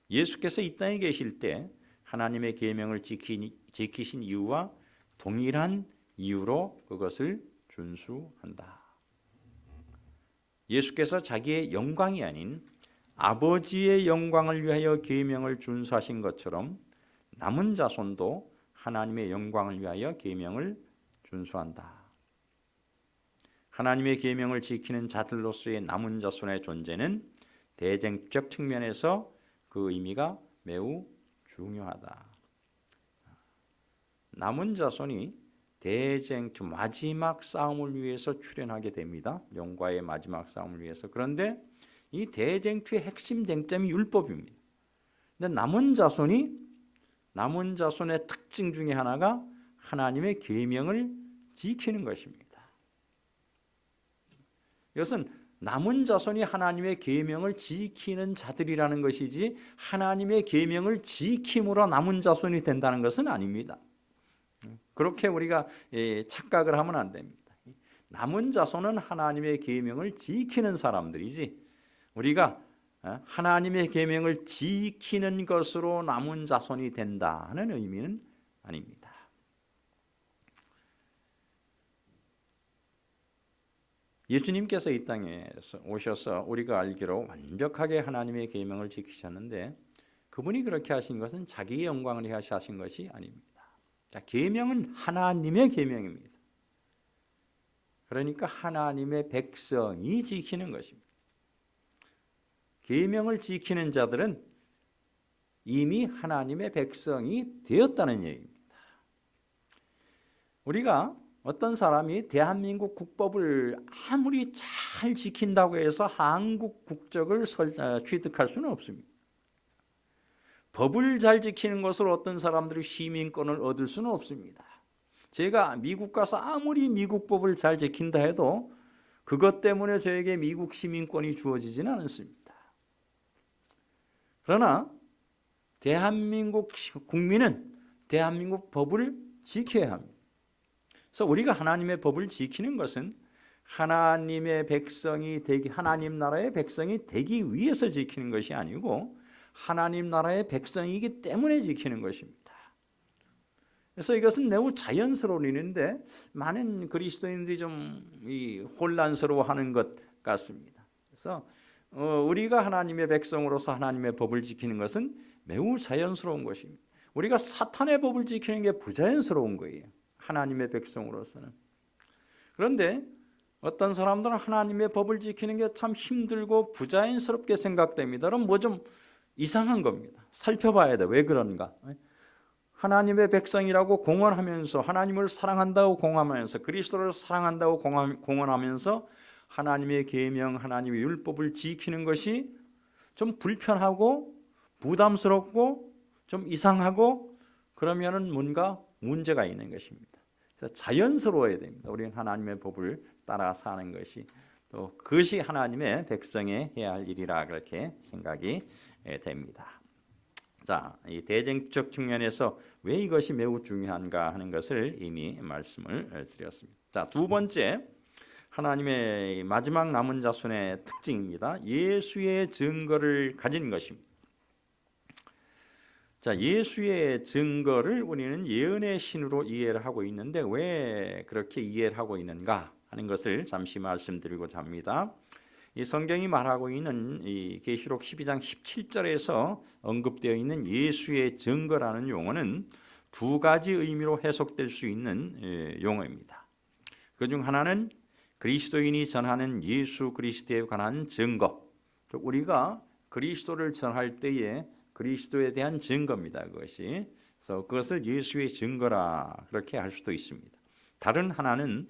S1: 예수께서 이 땅에 계실 때 하나님의 계명을 지키신 이유와 동일한 이유로 그것을 준수한다. 예수께서 자기의 영광이 아닌 아버지의 영광을 위하여 계명을 준수하신 것처럼 남은 자손도 하나님의 영광을 위하여 계명을 준수한다. 하나님의 계명을 지키는 자들로서의 남은 자손의 존재는 대쟁적 측면에서 그 의미가 매우 중요하다. 남은 자손이 대쟁투 마지막 싸움을 위해서 출현하게 됩니다. 영과의 마지막 싸움을 위해서. 그런데 이 대쟁투의 핵심 쟁점이 율법입니다. 근데 남은 자손의 특징 중에 하나가 하나님의 계명을 지키는 것입니다. 이것은 남은 자손이 하나님의 계명을 지키는 자들이라는 것이지 하나님의 계명을 지킴으로 남은 자손이 된다는 것은 아닙니다. 그렇게 우리가 착각을 하면 안 됩니다. 남은 자손은 하나님의 계명을 지키는 사람들이지 우리가 하나님의 계명을 지키는 것으로 남은 자손이 된다는 의미는 아닙니다. 예수님께서 이 땅에 오셔서 우리가 알기로 완벽하게 하나님의 계명을 지키셨는데 그분이 그렇게 하신 것은 자기의 영광을 위하여 하신 것이 아닙니다. 자, 계명은 하나님의 계명입니다. 그러니까 하나님의 백성이 지키는 것입니다. 계명을 지키는 자들은 이미 하나님의 백성이 되었다는 얘기입니다. 우리가 어떤 사람이 대한민국 국법을 아무리 잘 지킨다고 해서 한국 국적을 취득할 수는 없습니다. 법을 잘 지키는 것으로 어떤 사람들이 시민권을 얻을 수는 없습니다. 제가 미국 가서 아무리 미국 법을 잘 지킨다 해도 그것 때문에 저에게 미국 시민권이 주어지지는 않습니다. 그러나 대한민국 국민은 대한민국 법을 지켜야 합니다. 그래서 우리가 하나님의 법을 지키는 것은 하나님의 백성이 되기, 하나님 나라의 백성이 되기 위해서 지키는 것이 아니고 하나님 나라의 백성이기 때문에 지키는 것입니다. 그래서 이것은 매우 자연스러운 일인데 많은 그리스도인들이 좀 혼란스러워하는 것 같습니다. 그래서 우리가 하나님의 백성으로서 하나님의 법을 지키는 것은 매우 자연스러운 것입니다. 우리가 사탄의 법을 지키는 게 부자연스러운 거예요. 하나님의 백성으로서는. 그런데 어떤 사람들은 하나님의 법을 지키는 게 참 힘들고 부자연스럽게 생각됩니다. 그럼 뭐 좀 이상한 겁니다. 살펴봐야 돼. 왜 그런가? 하나님의 백성이라고 공언하면서 하나님을 사랑한다고 공언하면서 그리스도를 사랑한다고 공언하면서 하나님의 계명, 하나님의 율법을 지키는 것이 좀 불편하고 부담스럽고 좀 이상하고 그러면은 뭔가 문제가 있는 것입니다. 그래서 자연스러워야 됩니다. 우리는 하나님의 법을 따라 사는 것이 또 그것이 하나님의 백성이 해야 할 일이라 그렇게 생각이 됩니다. 자, 이 대쟁적 측면에서 왜 이것이 매우 중요한가 하는 것을 이미 말씀을 드렸습니다. 자, 두 번째, 하나님의 마지막 남은 자손의 특징입니다. 예수의 증거를 가진 것입니다. 자, 예수의 증거를 우리는 예언의 신으로 이해를 하고 있는데 왜 그렇게 이해를 하고 있는가 하는 것을 잠시 말씀드리고자 합니다. 이 성경이 말하고 있는 이 계시록 12장 17절에서 언급되어 있는 예수의 증거라는 용어는 두 가지 의미로 해석될 수 있는 용어입니다. 그중 하나는 그리스도인이 전하는 예수 그리스도에 관한 증거, 우리가 그리스도를 전할 때에 그리스도에 대한 증거입니다. 그것이. 그래서 그것을 예수의 증거라 그렇게 할 수도 있습니다. 다른 하나는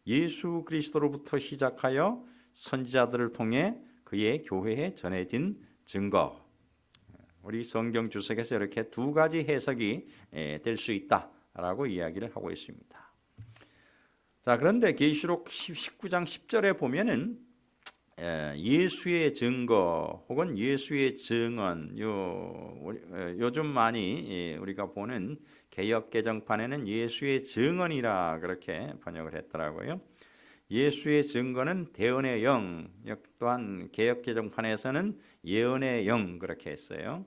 S1: 예수 그리스도로부터 시작하여 선지자들을 통해 그의 교회에 전해진 증거. 우리 성경 주석에서 이렇게 두 가지 해석이 될 수 있다라고 이야기를 하고 있습니다. 자, 그런데 계시록 19장 10절에 보면은 예수의 증거 혹은 예수의 증언, 요즘 많이 우리가 보는 개역 개정판에는 예수의 증언이라 그렇게 번역을 했더라고요. 예수의 증거는 대언의 영, 또한 개역 개정판에서는 예언의 영 그렇게 했어요.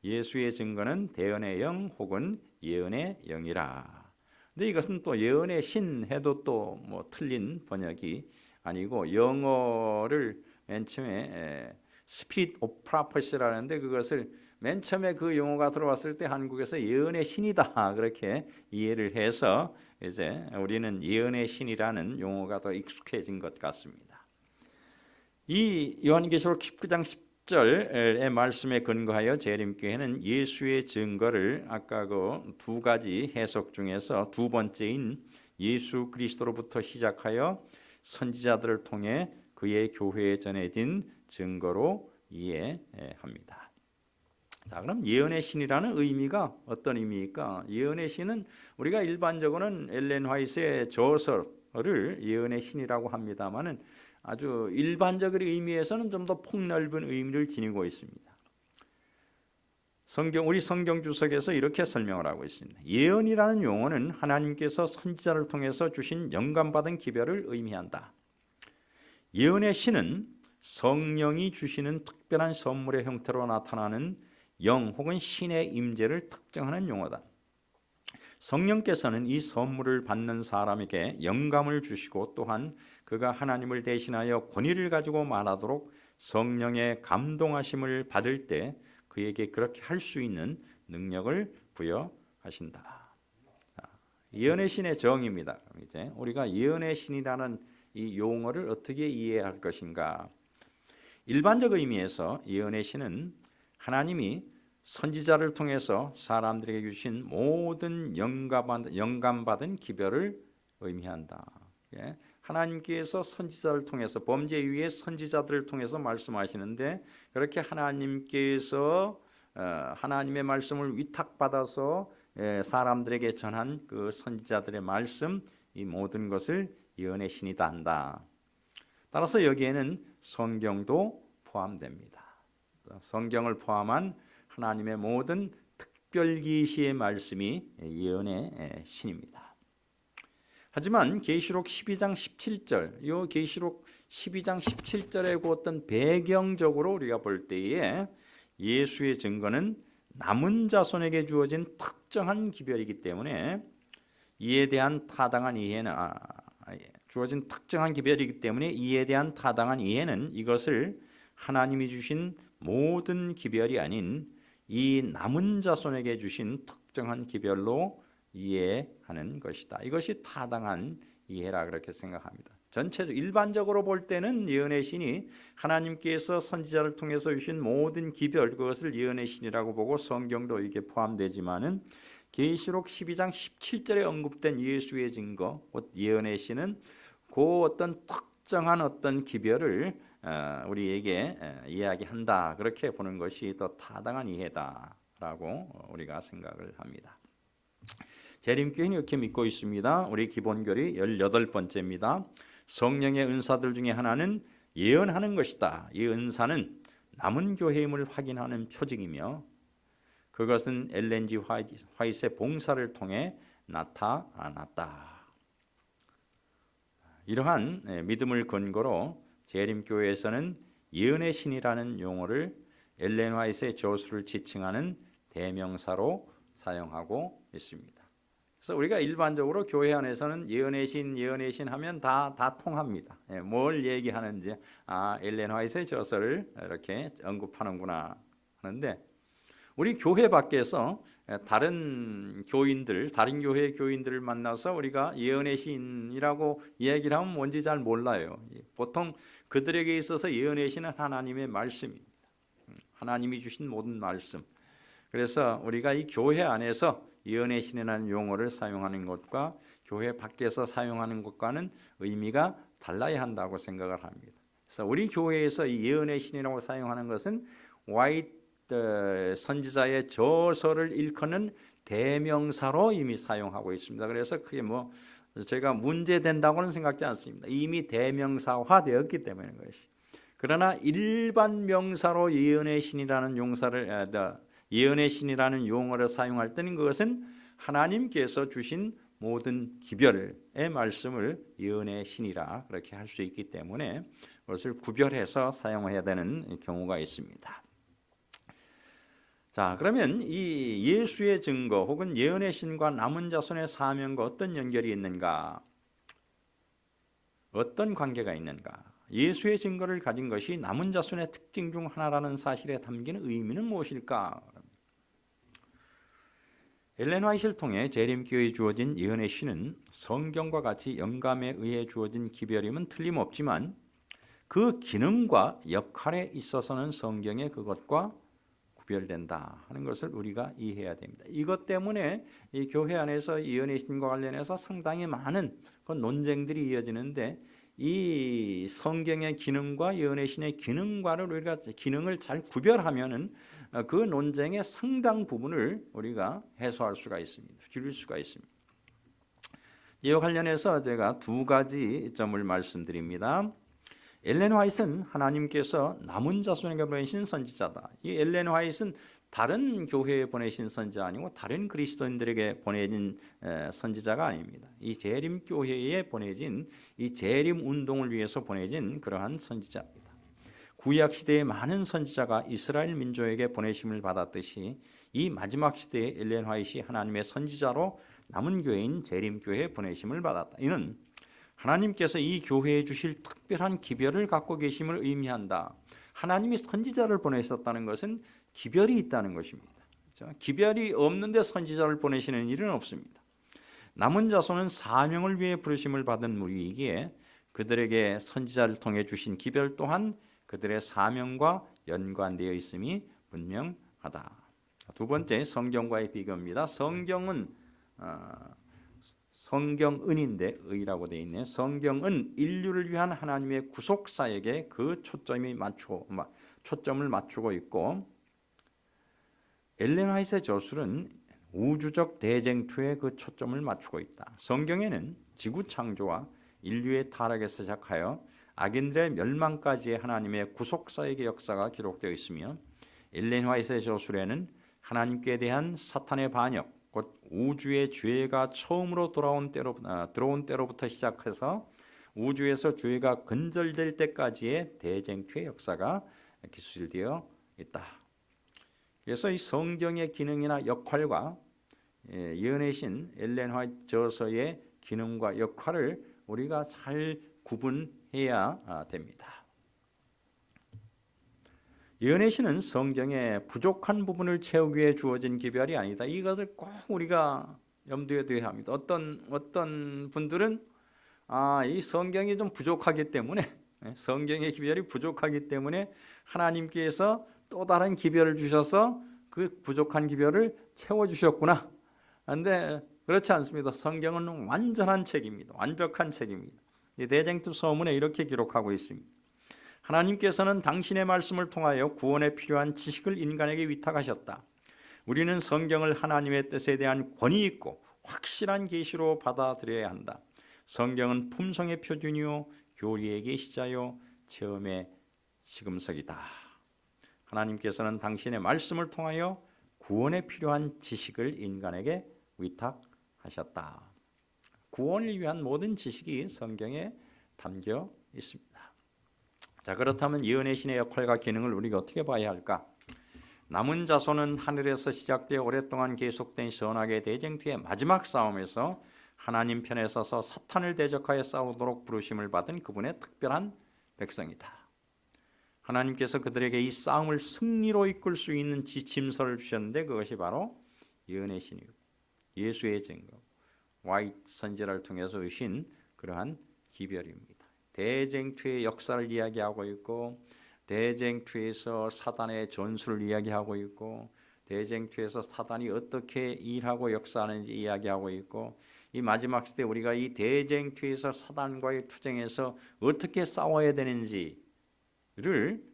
S1: 예수의 증거는 대언의 영 혹은 예언의 영이라. 근데 이것은 또 예언의 신 해도 또 뭐 틀린 번역이 아니고, 영어를 맨 처음에 스피릿 오브 프로페시라는데 그것을 맨 처음에 그 용어가 들어왔을 때 한국에서 예언의 신이다 그렇게 이해를 해서 이제 우리는 예언의 신이라는 용어가 더 익숙해진 것 같습니다. 이 요한계시록 19장 10절의 말씀에 근거하여 재림교회는 예수의 증거를 아까 그 두 가지 해석 중에서 두 번째인 예수 그리스도로부터 시작하여 선지자들을 통해 그의 교회에 전해진 증거로 이해합니다. 자, 그럼 예언의 신이라는 의미가 어떤 의미입니까? 예언의 신은 우리가 일반적으로는 엘렌 화이트의 저서를 예언의 신이라고 합니다만은 아주 일반적인 의미에서는 좀 더 폭넓은 의미를 지니고 있습니다. 우리 성경 주석에서 이렇게 설명을 하고 있습니다. 예언이라는 용어는 하나님께서 선지자를 통해서 주신 영감받은 기별을 의미한다. 예언의 신은 성령이 주시는 특별한 선물의 형태로 나타나는 영 혹은 신의 임재를 특정하는 용어다. 성령께서는 이 선물을 받는 사람에게 영감을 주시고 또한 그가 하나님을 대신하여 권위를 가지고 말하도록 성령의 감동하심을 받을 때 그에게 그렇게 할 수 있는 능력을 부여하신다. 예언의 신의 정의입니다. 이제 우리가 예언의 신이라는 이 용어를 어떻게 이해할 것인가? 일반적 의미에서 예언의 신은 하나님이 선지자를 통해서 사람들에게 주신 모든 영감받은 기별을 의미한다. 하나님께서 선지자를 통해서 범죄 이후에 선지자들을 통해서 말씀하시는데 그렇게 하나님께서 하나님의 말씀을 위탁받아서 사람들에게 전한 그 선지자들의 말씀, 이 모든 것을 예언의 신이다 한다. 따라서 여기에는 성경도 포함됩니다. 성경을 포함한 하나님의 모든 특별 계시의 말씀이 예언의 신입니다. 하지만 계시록 12장 17절, 이 계시록 12장 17절의 그 어떤 배경적으로 우리가 볼 때에 예수의 증거는 남은 자손에게 주어진 특정한 기별이기 때문에 이에 대한 타당한 이해는 주어진 특정한 기별이기 때문에 이에 대한 타당한 이해는 이것을 하나님이 주신 모든 기별이 아닌 이 남은 자손에게 주신 특정한 기별로 이해하는 것이다. 이것이 타당한 이해라 그렇게 생각합니다. 일반적으로 볼 때는 예언의 신이 하나님께서 선지자를 통해서 주신 모든 기별, 그것을 예언의 신이라고 보고 성경도 이게 포함되지만은 계시록 12장 17절에 언급된 예수의 증거, 곧 예언의 신은 그 어떤 특정한 어떤 기별을 우리에게 이야기한다. 그렇게 보는 것이 더 타당한 이해다라고 우리가 생각을 합니다. 재림교회는 이렇게 믿고 있습니다. 우리 기본교리 18번째입니다. 성령의 은사들 중에 하나는 예언하는 것이다. 이 은사는 남은 교회임을 확인하는 표징이며 그것은 엘렌 G. 화이트의 봉사를 통해 나타났다. 이러한 믿음을 근거로 재림교회에서는 예언의 신이라는 용어를 엘렌 화이트의 저수를 지칭하는 대명사로 사용하고 있습니다. 그래서 우리가 일반적으로 교회 안에서는 예언의 신 하면 다 통합니다. 뭘 얘기하는지 엘렌 화이트의 저서를 이렇게 언급하는구나 하는데, 우리 교회 밖에서 다른 교회의 교인들을 만나서 우리가 예언의 신이라고 얘기를 하면 뭔지 잘 몰라요. 보통 그들에게 있어서 예언의 신은 하나님의 말씀입니다. 하나님이 주신 모든 말씀. 그래서 우리가 이 교회 안에서 예언의 신이라는 용어를 사용하는 것과 교회 밖에서 사용하는 것과는 의미가 달라야 한다고 생각을 합니다. 그래서 우리 교회에서 이 예언의 신이라고 사용하는 것은 화이트 선지자의 저서를 일컫는 대명사로 이미 사용하고 있습니다. 그래서 그게 제가 문제된다고는 생각지 않습니다. 이미 대명사화되었기 때문에 그것이. 그러나 일반 명사로 예언의 신이라는 예언의 신이라는 용어를 사용할 때는 그것은 하나님께서 주신 모든 기별의 말씀을 예언의 신이라 그렇게 할 수 있기 때문에 그것을 구별해서 사용해야 되는 경우가 있습니다. 자, 그러면 이 예수의 증거 혹은 예언의 신과 남은 자손의 사명과 어떤 연결이 있는가? 어떤 관계가 있는가? 예수의 증거를 가진 것이 남은 자손의 특징 중 하나라는 사실에 담기는 의미는 무엇일까? 엘렌 화이트를 통해 재림교회에 주어진 예언의 신은 성경과 같이 영감에 의해 주어진 기별임은 틀림없지만 그 기능과 역할에 있어서는 성경에 그것과 구별된다 하는 것을 우리가 이해해야 됩니다. 이것 때문에 이 교회 안에서 예언의 신과 관련해서 상당히 많은 논쟁들이 이어지는데, 이 성경의 기능과 예언의 신의 기능과를 우리가 기능을 잘 구별하면은 그 논쟁의 상당 부분을 우리가 해소할 수가 있습니다. 줄일 수가 있습니다. 이와 관련해서 제가 두 가지 점을 말씀드립니다. 엘렌 화이트는 하나님께서 남은 자손에게 보내신 선지자다. 이 엘렌 화이트는 다른 교회에 보내신 선지자 아니고 다른 그리스도인들에게 보내진 선지자가 아닙니다. 이 재림교회에 보내진, 이 재림 운동을 위해서 보내진 그러한 선지자입니다. 구약 시대의 많은 선지자가 이스라엘 민족에게 보내심을 받았듯이 이 마지막 시대에 엘렌 화이트이 하나님의 선지자로 남은 교회인 재림교회에 보내심을 받았다. 이는 하나님께서 이 교회에 주실 특별한 기별을 갖고 계심을 의미한다. 하나님이 선지자를 보내셨다는 것은 기별이 있다는 것입니다. 그렇죠? 기별이 없는데 선지자를 보내시는 일은 없습니다. 남은 자손은 사명을 위해 부르심을 받은 무리이기에 그들에게 선지자를 통해 주신 기별 또한 그들의 사명과 연관되어 있음이 분명하다. 두 번째, 성경과의 비교입니다. 성경은인데 의라고 되어 있네요. 성경은 인류를 위한 하나님의 구속사역에 그 초점을 맞추고 있고, 엘렌 화이트의 저술은 우주적 대쟁투에 그 초점을 맞추고 있다. 성경에는 지구 창조와 인류의 타락에서 시작하여 악인들의 멸망까지의 하나님의 구속사역의 역사가 기록되어 있으며, 엘렌 화이트의 저술에는 하나님께 대한 사탄의 반역, 곧 우주의 죄가 처음으로 들어온 때로부터 시작해서 우주에서 죄가 근절될 때까지의 대쟁투의 역사가 기술되어 있다. 그래서 이 성경의 기능이나 역할과 예언의 신 엘렌 화이트 저서의 기능과 역할을 우리가 잘 구분해야 됩니다. 예언의 신은 성경의 부족한 부분을 채우기 위해 주어진 기별이 아니다. 이것을 꼭 우리가 염두에 둬야 합니다. 어떤 분들은 이 성경이 좀 부족하기 때문에, 성경의 기별이 부족하기 때문에 하나님께서 또 다른 기별을 주셔서 그 부족한 기별을 채워주셨구나. 그런데 그렇지 않습니다. 성경은 완전한 책입니다. 완벽한 책입니다. 대쟁투 서문에 이렇게 기록하고 있습니다. 하나님께서는 당신의 말씀을 통하여 구원에 필요한 지식을 인간에게 위탁하셨다. 우리는 성경을 하나님의 뜻에 대한 권위 있고 확실한 계시로 받아들여야 한다. 성경은 품성의 표준이요 교리의 계시자요 체험의 시금석이다. 하나님께서는 당신의 말씀을 통하여 구원에 필요한 지식을 인간에게 위탁하셨다. 구원을 위한 모든 지식이 성경에 담겨 있습니다. 자, 그렇다면 예언의 신의 역할과 기능을 우리가 어떻게 봐야 할까? 남은 자손은 하늘에서 시작되어 오랫동안 계속된 선악의 대쟁투의 마지막 싸움에서 하나님 편에 서서 사탄을 대적하여 싸우도록 부르심을 받은 그분의 특별한 백성이다. 하나님께서 그들에게 이 싸움을 승리로 이끌 수 있는 지침서를 주셨는데 그것이 바로 예언의 신이고 예수의 증거, 와이트 선지자를 통해서 주신 그러한 기별입니다. 대쟁투의 역사를 이야기하고 있고, 대쟁투에서 사단의 전술을 이야기하고 있고, 대쟁투에서 사단이 어떻게 일하고 역사하는지 이야기하고 있고, 이 마지막 시대 우리가 이 대쟁투에서 사단과의 투쟁에서 어떻게 싸워야 되는지를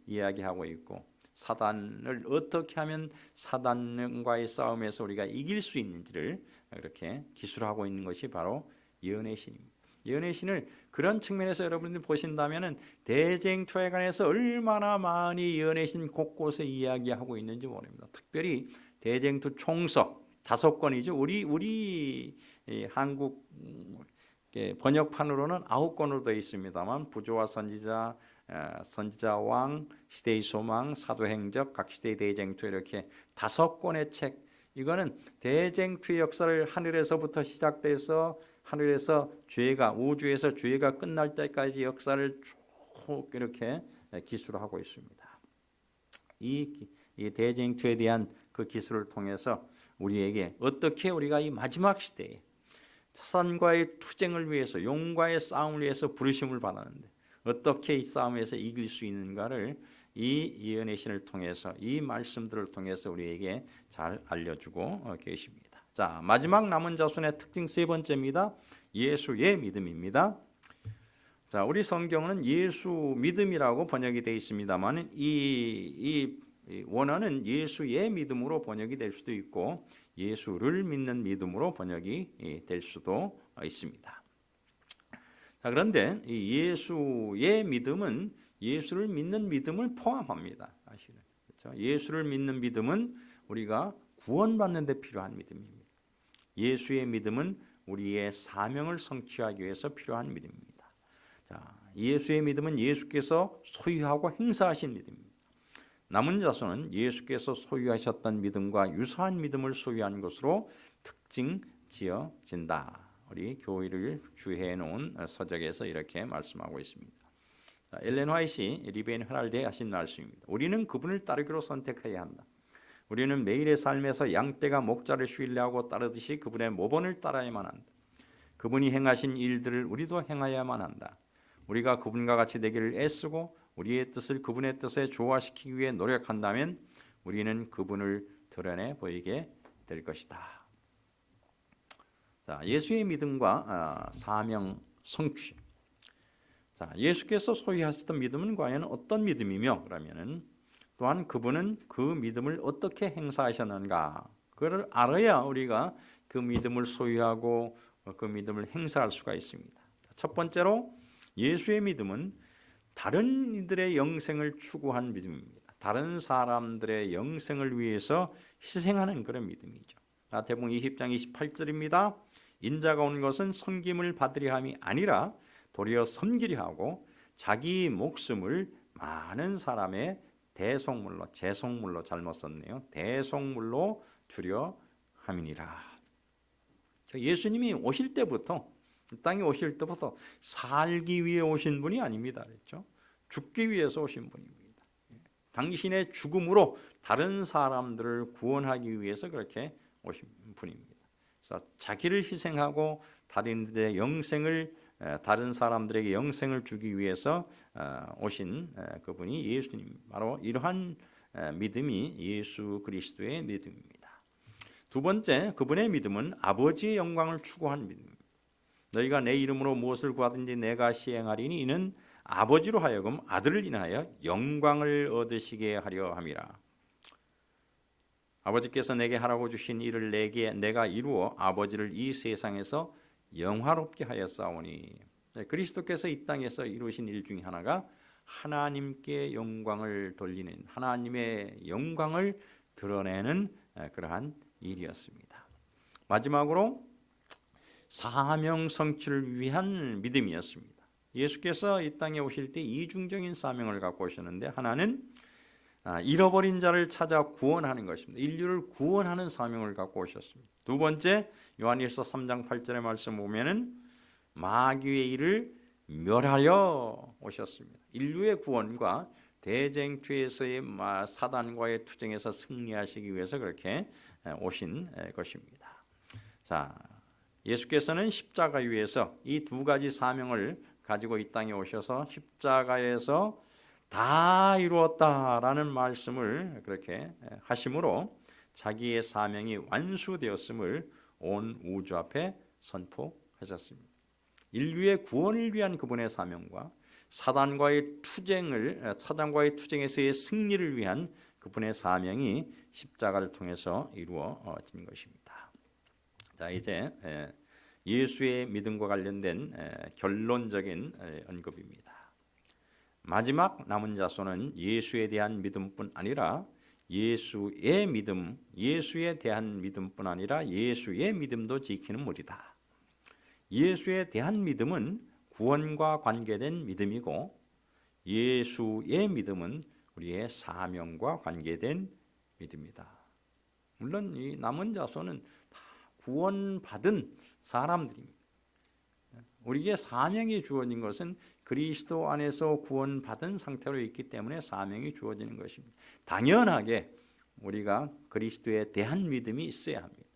S1: 이야기하고 있고, 사단을 어떻게 하면 사단과의 싸움에서 우리가 이길 수 있는지를 이렇게 기술하고 있는 것이 바로 예언의 신입니다. 예언의 신을 그런 측면에서 여러분들이 보신다면은 대쟁투에 관해서 얼마나 많이 예언의 신 곳곳에 이야기하고 있는지 모릅니다. 특별히 대쟁투 총서 5권이죠. 우리 한국 번역판으로는 9권으로 되어 있습니다만 부조와 선지자, 선지자 왕, 시대의 소망, 사도행적, 각 시대의 대쟁투 이렇게 5권의 책. 이거는 대쟁투의 역사를 하늘에서부터 시작돼서 하늘에서 죄가 우주에서 죄가 끝날 때까지 역사를 쭉 이렇게 기술하고 있습니다. 이 대쟁투에 대한 그 기술을 통해서 우리에게 어떻게 우리가 이 마지막 시대에 사단과의 투쟁을 위해서 용과의 싸움을 위해서 부르심을 받았는데 어떻게 이 싸움에서 이길 수 있는가를 이 예언의 신을 통해서 이 말씀들을 통해서 우리에게 잘 알려주고 계십니다. 자, 마지막 남은 자손의 특징 3번째입니다. 예수의 믿음입니다. 자, 우리 성경은 예수 믿음이라고 번역이 되어 있습니다만 이 원어는 예수의 믿음으로 번역이 될 수도 있고 예수를 믿는 믿음으로 번역이 될 수도 있습니다. 자, 그런데 이 예수의 믿음은 예수를 믿는 믿음을 포함합니다. 사실은 그렇죠? 예수를 믿는 믿음은 우리가 구원받는 데 필요한 믿음입니다. 예수의 믿음은 우리의 사명을 성취하기 위해서 필요한 믿음입니다. 자, 예수의 믿음은 예수께서 소유하고 행사하신 믿음입니다. 남은 자손은 예수께서 소유하셨던 믿음과 유사한 믿음을 소유한 것으로 특징 지어진다. 우리 교회를 주해해 놓은 서적에서 이렇게 말씀하고 있습니다. 엘렌 화이트 리벤 헤랄드에 하신 말씀입니다. 우리는 그분을 따르기로 선택해야 한다. 우리는 매일의 삶에서 양떼가 목자를 신뢰하고 따르듯이 그분의 모본을 따라야만 한다. 그분이 행하신 일들을 우리도 행하야만 한다. 우리가 그분과 같이 되기를 애쓰고 우리의 뜻을 그분의 뜻에 조화시키기 위해 노력한다면 우리는 그분을 드러내 보이게 될 것이다. 자, 예수의 믿음과 사명 성취. 자, 예수께서 소유하셨던 믿음은 과연 어떤 믿음이며 그러면은 또한 그분은 그 믿음을 어떻게 행사하셨는가? 그걸 알아야 우리가 그 믿음을 소유하고 그 믿음을 행사할 수가 있습니다. 첫 번째로 예수의 믿음은 다른 이들의 영생을 추구한 믿음입니다. 다른 사람들의 영생을 위해서 희생하는 그런 믿음이죠. 마태복음 20장 28절입니다. 인자가 온 것은 섬김을 받으려 함이 아니라 도리어 섬기려 하고 자기 목숨을 많은 사람의 대속물로, 제속물로 잘못 썼네요. 대속물로 주려 함이니라. 예수님이 오실 때부터 땅에 오실 때부터 살기 위해 오신 분이 아닙니다. 그렇죠? 죽기 위해서 오신 분입니다. 당신의 죽음으로 다른 사람들을 구원하기 위해서 그렇게 오신 분입니다. 그래서 자기를 희생하고 다른들의 영생을 다른 사람들에게 영생을 주기 위해서 오신 그분이 예수님. 바로 이러한 믿음이 예수 그리스도의 믿음입니다. 두 번째, 그분의 믿음은 아버지의 영광을 추구한 믿음입니다. 너희가 내 이름으로 무엇을 구하든지 내가 시행하리니 이는 아버지로 하여금 아들을 인하여 영광을 얻으시게 하려 함이라. 아버지께서 내게 하라고 주신 일을 내가 이루어 아버지를 이 세상에서 영화롭게 하였사오니. 그리스도께서 이 땅에서 이루신 일 중에 하나가 하나님께 영광을 돌리는, 하나님의 영광을 드러내는 그러한 일이었습니다. 마지막으로 사명 성취를 위한 믿음이었습니다. 예수께서 이 땅에 오실 때 이중적인 사명을 갖고 오셨는데, 하나는 잃어버린 자를 찾아 구원하는 것입니다. 인류를 구원하는 사명을 갖고 오셨습니다. 두 번째, 요한일서 3장 8절의 말씀 보면은 마귀의 일을 멸하려 오셨습니다. 인류의 구원과 대쟁투에서의 사단과의 투쟁에서 승리하시기 위해서 그렇게 오신 것입니다. 자, 예수께서는 십자가 위에서 이 두 가지 사명을 가지고 이 땅에 오셔서 십자가에서 다 이루었다라는 말씀을 그렇게 하심으로 자기의 사명이 완수되었음을 온 우주 앞에 선포하셨습니다. 인류의 구원을 위한 그분의 사명과 사단과의 투쟁에서의 승리를 위한 그분의 사명이 십자가를 통해서 이루어진 것입니다. 자, 이제 예수의 믿음과 관련된 결론적인 언급입니다. 마지막 남은 자손은 예수에 대한 믿음뿐 아니라 예수에 대한 믿음뿐 아니라 예수의 믿음도 지키는 무리다. 예수에 대한 믿음은 구원과 관계된 믿음이고, 예수의 믿음은 우리의 사명과 관계된 믿음이다. 물론 이 남은 자손은 다 구원받은 사람들입니다. 우리에게 사명이 주어진 것은 그리스도 안에서 구원받은 상태로 있기 때문에 사명이 주어지는 것입니다. 당연하게 우리가 그리스도에 대한 믿음이 있어야 합니다.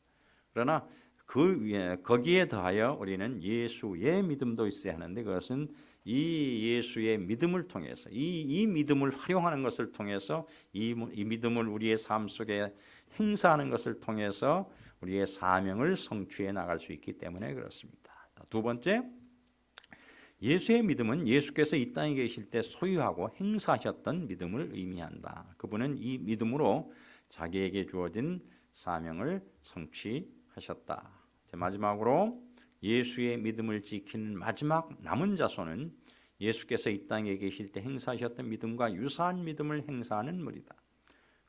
S1: 그러나 그 위에 거기에 더하여 우리는 예수의 믿음도 있어야 하는데, 그것은 이 예수의 믿음을 통해서 이 믿음을 활용하는 것을 통해서 이 믿음을 우리의 삶 속에 행사하는 것을 통해서 우리의 사명을 성취해 나갈 수 있기 때문에 그렇습니다. 두 번째, 예수의 믿음은 예수께서 이 땅에 계실 때 소유하고 행사하셨던 믿음을 의미한다. 그분은 이 믿음으로 자기에게 주어진 사명을 성취하셨다. 마지막으로 예수의 믿음을 지키는 마지막 남은 자손은 예수께서 이 땅에 계실 때 행사하셨던 믿음과 유사한 믿음을 행사하는 무리다.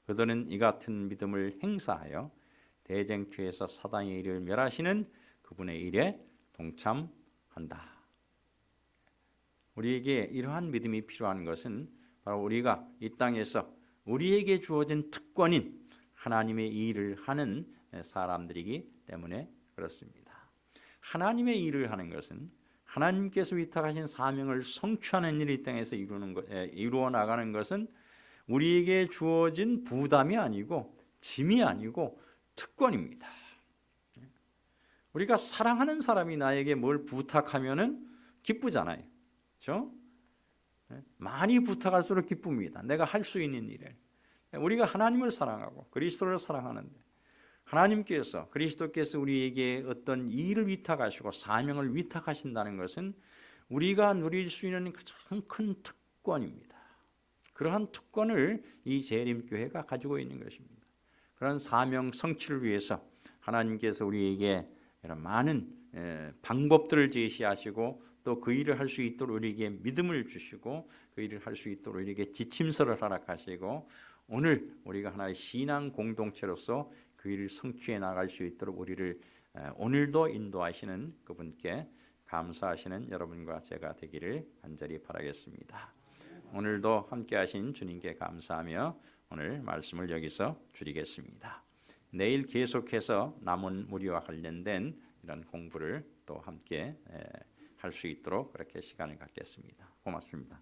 S1: 그들은 이 같은 믿음을 행사하여 대쟁투에서 사단의 일을 멸하시는 그분의 일에 동참한다. 우리에게 이러한 믿음이 필요한 것은 바로 우리가 이 땅에서 우리에게 주어진 특권인 하나님의 일을 하는 사람들이기 때문에 그렇습니다. 하나님의 일을 하는 것은 하나님께서 위탁하신 사명을 성취하는 일을 이 땅에서 이루어 나가는 것은 우리에게 주어진 부담이 아니고 짐이 아니고 특권입니다. 우리가 사랑하는 사람이 나에게 뭘 부탁하면은 기쁘잖아요. 그렇죠? 많이 부탁할수록 기쁩니다. 내가 할 수 있는 일을. 우리가 하나님을 사랑하고 그리스도를 사랑하는데, 하나님께서 그리스도께서 우리에게 어떤 일을 위탁하시고 사명을 위탁하신다는 것은 우리가 누릴 수 있는 가장 큰 특권입니다. 그러한 특권을 이 재림교회가 가지고 있는 것입니다. 그런 사명 성취를 위해서 하나님께서 우리에게 이런 많은 방법들을 제시하시고, 또 그 일을 할 수 있도록 우리에게 믿음을 주시고, 그 일을 할 수 있도록 우리에게 지침서를 허락하시고, 오늘 우리가 하나의 신앙 공동체로서 그 일을 성취해 나갈 수 있도록 우리를 오늘도 인도하시는 그분께 감사하시는 여러분과 제가 되기를 간절히 바라겠습니다. 오늘도 함께 하신 주님께 감사하며 오늘 말씀을 여기서 줄이겠습니다. 내일 계속해서 남은 무리와 관련된 이런 공부를 또 함께 할 수 있도록 그렇게 시간을 갖겠습니다. 고맙습니다.